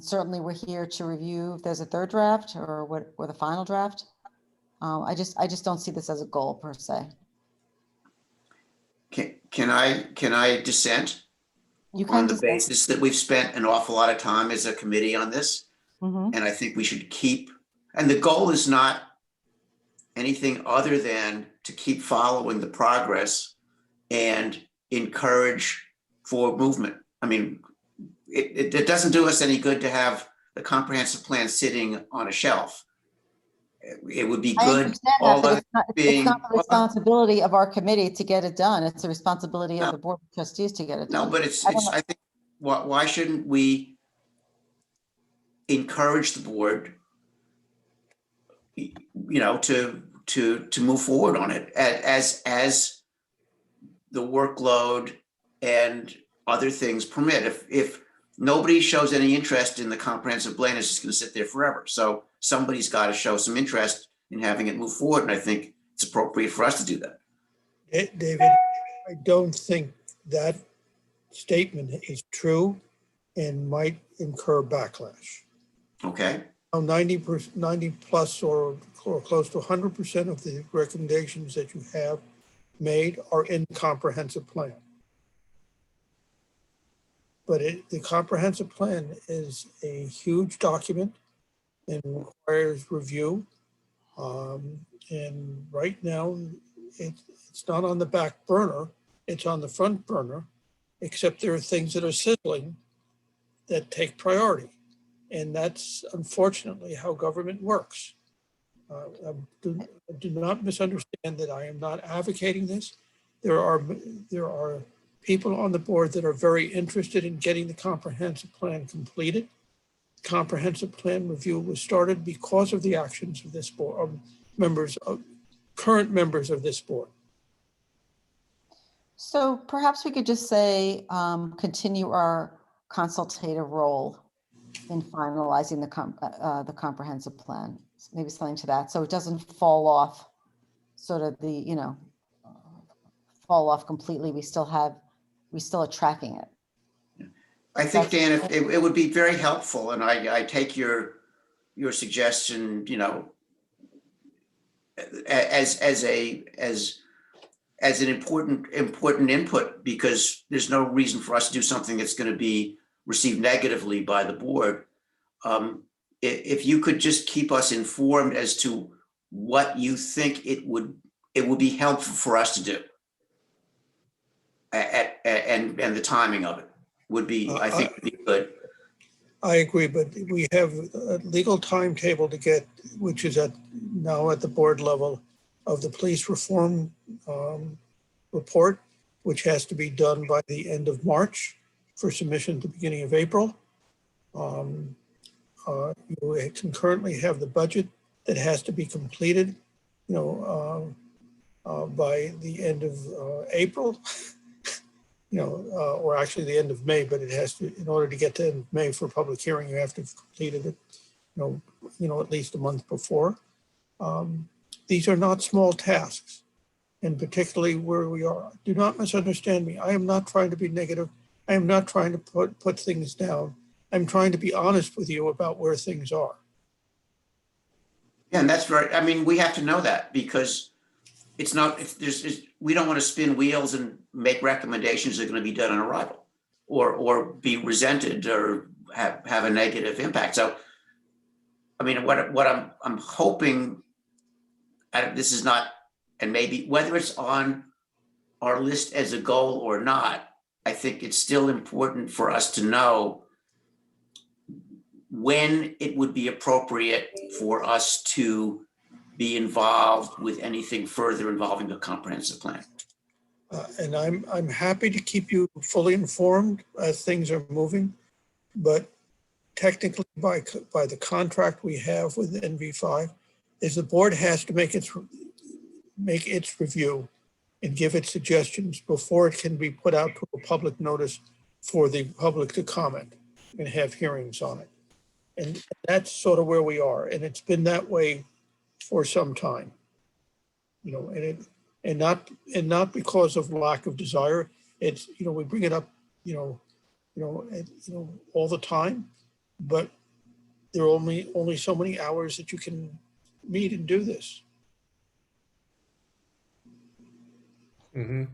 Certainly we're here to review if there's a third draft or the final draft. I just don't see this as a goal per se. Can I dissent You on can the just. basis that we've spent an awful lot of time as a committee on this? Mhm. And I think we should keep, and the goal is not anything other than to keep following the progress and encourage forward movement. I mean, it doesn't do us any good to have the comprehensive plan sitting on a shelf. It would be I good. understand that, all but other it's not being- the responsibility of our committee to get it done. It's the responsibility of No. the board of trustees to get it No, done. but I don't know. I think, why shouldn't we encourage the board, to move forward on it as the workload and other things permit. If nobody shows any interest in the comprehensive plan, it's just going to sit there forever. So somebody's got to show some interest in having it move forward, and I think it's appropriate for us to do that. David, I don't think that statement is true and might incur backlash. Okay, 90 plus or close to 100% of the recommendations that you have made are in the comprehensive plan. But the comprehensive plan is a huge document and requires review. And right now, it's not on the back burner, it's on the front burner, except there are things that are sizzling that take priority. And that's unfortunately how government works. Do not misunderstand that I am not advocating this. There are people on the board that are very interested in getting the comprehensive plan completed. Comprehensive plan review was started because of the actions of this board, current members of this board. So perhaps we could just say, continue our consultative role in finalizing the comprehensive plan, maybe something to that. So it doesn't fall off sort of fall off completely. We still are tracking it. I think, Dan, it would be very helpful, and I take your suggestion, as an important input, because there's no reason for us to do something that's going to be received negatively by the board. If you could just keep us informed as to what you think it would be helpful for us to do, and the timing of it would be, I think, would be good. I agree, but we have a legal timetable to get, which is now at the board level, of the police reform report, which has to be done by the end of March for submission at the beginning of April. You concurrently have the budget that has to be completed, by the end of April, or actually the end of May, but it has to, in order to get to end of May for public hearing, you have to have completed it, at least a month before. These are not small tasks, and particularly where we are. Do not misunderstand me. I am not trying to be negative. I am not trying to put things down. I'm trying to be honest with you about where things are. Yeah, and that's right. I mean, we have to know that, because we don't want to spin wheels and make recommendations that are going to be done on arrival, or be resented or have a negative impact. So, I mean, what I'm hoping, this is not, and maybe whether it's on our list as a goal or not, I think it's still important for us to know when it would be appropriate for us to be involved with anything further involving the comprehensive plan. And I'm happy to keep you fully informed as things are moving, but technically by the contract we have with NV5 is the board has to make its review and give its suggestions before it can be put out to a public notice for the public to comment. and have hearings on it. And that's sort of where we are. And it's been that way for some time. And not because of lack of desire. It's, we bring it up, all the time, but there are only so many hours that you can meet and do this. Mhm.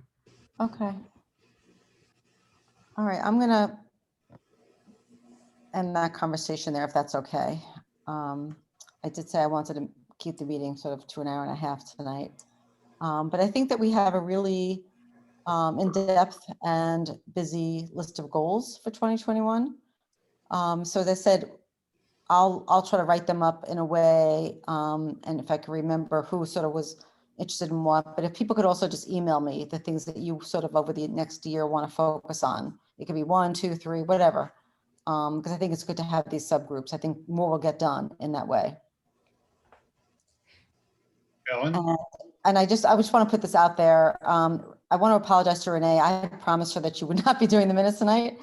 Okay. All right, I'm gonna end that conversation there if that's okay. I did say I wanted to keep the meeting sort of to an hour and a half tonight. But I think that we have a really in-depth and busy list of goals for 2021. So as I said, I'll try to write them up in a way, and if I can remember who sort of was interested in what, but if people could also just email me the things that you sort of over the next year want to focus on. It could be 1, 2, 3, whatever. Because I think it's good to have these subgroups. I think more will get done in that way. Ellen? And I just want to put this out there. I want to apologize to Renee. I had promised her that you would not be doing the minutes tonight.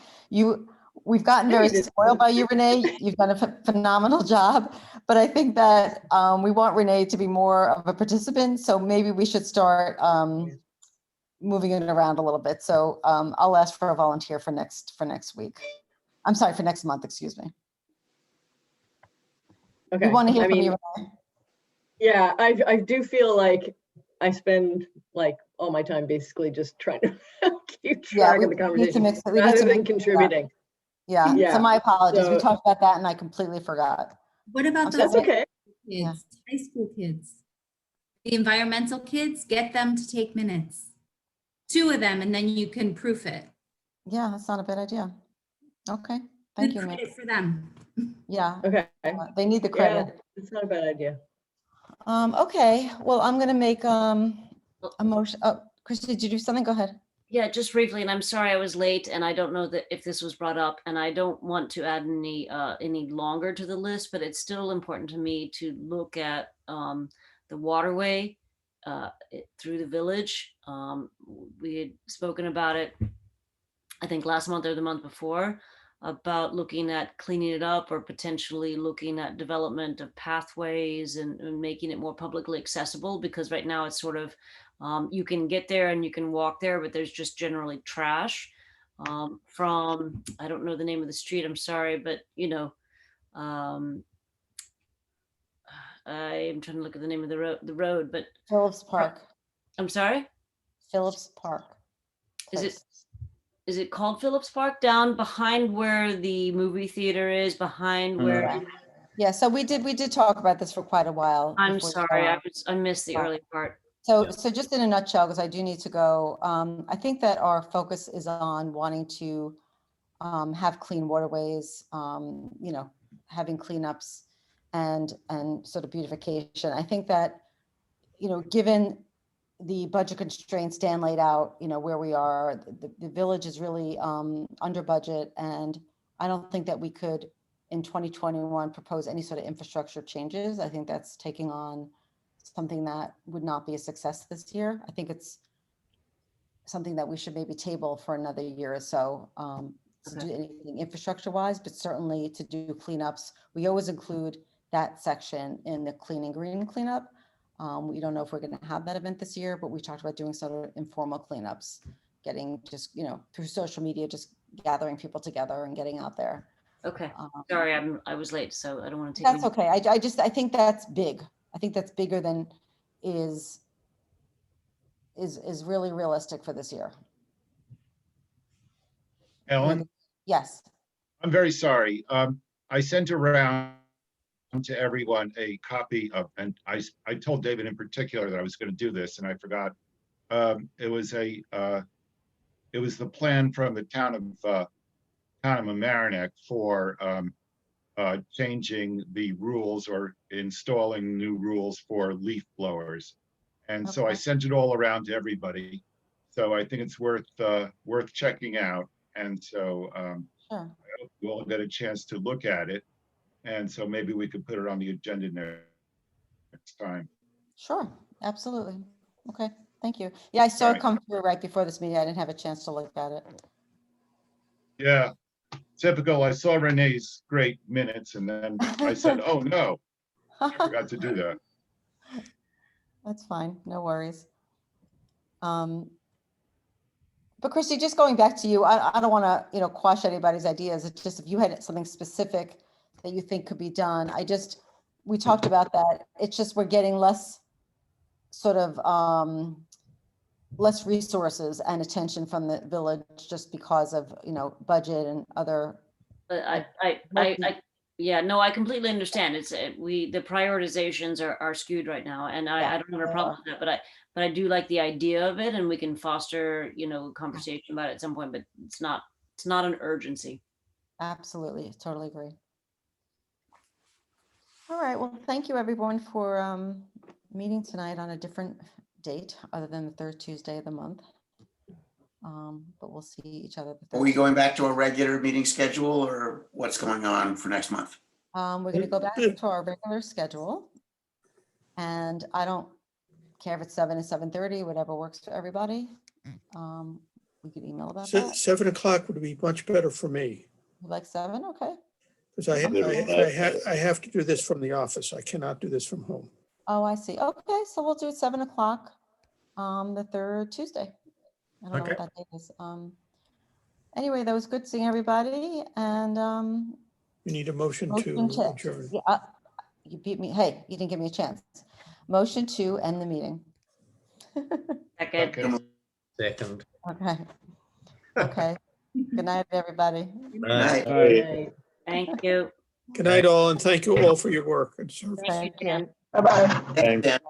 We've gotten very spoiled by you, Renee. You've done a phenomenal job, but I think that we want Renee to be more of a participant. So maybe we should start moving it around a little bit. So I'll ask for a volunteer for next week. I'm sorry, for next month, excuse me. Okay. We want to hear I from mean, you, Renee. yeah, I do feel like I spend like all my time basically just trying to keep track of the we need to conversation mix it. We need rather to than mix it up. contributing. Yeah, so Yeah, my apologies. We so- talked about that and I completely forgot. What about I'm those That's okay. Yeah. kids, high school kids? The environmental kids, get them to take minutes. 2 of them, and then you can proof it. Yeah, that's not a bad idea. Okay, thank Good you, Nick. credit for them. Yeah, Okay. they need the Yeah, credit. it's not a bad idea. Okay, well, I'm gonna make a motion. Oh, Christy, did you do something? Go ahead. Yeah, just briefly, and I'm sorry I was late, and I don't know that if this was brought up, and I don't want to add any longer to the list, but it's still important to me to look at the waterway through the village. We had spoken about it, I think last month or the month before, about looking at cleaning it up or potentially looking at development of pathways and making it more publicly accessible, because right now it's sort of you can get there and you can walk there, but there's just generally trash from, I don't know the name of the street, I'm sorry, but I'm trying to look at the name of the road, but Phillips Park. I'm sorry, Phillips Park. is it called Phillips Park, down behind where the movie theater is, behind where? Yeah, so we did talk about this for quite a while. I'm before you sorry, got on. I missed the early part. So just in a nutshell, because I do need to go, I think that our focus is on wanting to have clean waterways, having cleanups and sort of beautification. I think that, given the budget constraints Dan laid out, where we are, the village is really under budget, and I don't think that we could in 2021 propose any sort of infrastructure changes. I think that's taking on something that would not be a success this year. I think it's something that we should maybe table for another year or so to do anything infrastructure wise, but certainly to do cleanups. We always include that section in the clean and green cleanup. We don't know if we're going to have that event this year, but we talked about doing sort of informal cleanups, getting just, through social media, just gathering people together and getting out there. Okay, sorry, I was late, so I don't want to take. That's okay. I think that's big. I think that's bigger than is really realistic for this year. Ellen, Yes. I'm very sorry. I sent around to everyone a copy of, and I told David in particular that I was going to do this, and I forgot. It was the plan from the town of Mamaroneck for changing the rules or installing new rules for leaf blowers. And so I sent it all around to everybody. So I think it's worth checking out. And so Sure. I hope you all get a chance to look at it. And so maybe we could put it on the agenda next time. Sure, absolutely. Okay, thank you. Yeah, I saw it Right. come through right before this meeting. I didn't have a chance to look at it. Yeah. typical, I saw Renee's great minutes and then I said, oh, no, I forgot to do that. That's fine, no worries. But Christy, just going back to you, I don't want to, quash anybody's ideas. It's just if you had something specific that you think could be done, we talked about that. It's just we're getting less sort of, less resources and attention from the village just because of, budget and other. But yeah, no, I completely understand. It's, the prioritizations are skewed right now, and I don't have a problem with that, but I do like the idea of it, and we can foster, conversation about it at some point, but it's not an urgency. Absolutely, totally agree. All right, well, thank you everyone for meeting tonight on a different date other than the third Tuesday of the month. But we'll see each other. Are we going back to a regular meeting schedule or what's going on for next month? We're gonna go back to our regular schedule. And I don't care if it's 7 and 7:30, whatever works for everybody. We could email about that. 7 o'clock would be much better for me, You like 7, okay. because I have to do this from the office. I cannot do this from home. Oh, I see. Okay, so we'll do it 7 o'clock, the third Tuesday. I don't know what that date is. Anyway, that was good seeing everybody, and You need a motion to adjourn. yeah, you beat me. Hey, you didn't give me a chance. Motion to end the meeting. Second. Second. Okay. Okay. Good night, everybody. Night. Right. Thank you. Good night, all, and thank you all for your work. It's- Thank you. Bye-bye. Thanks. Dan.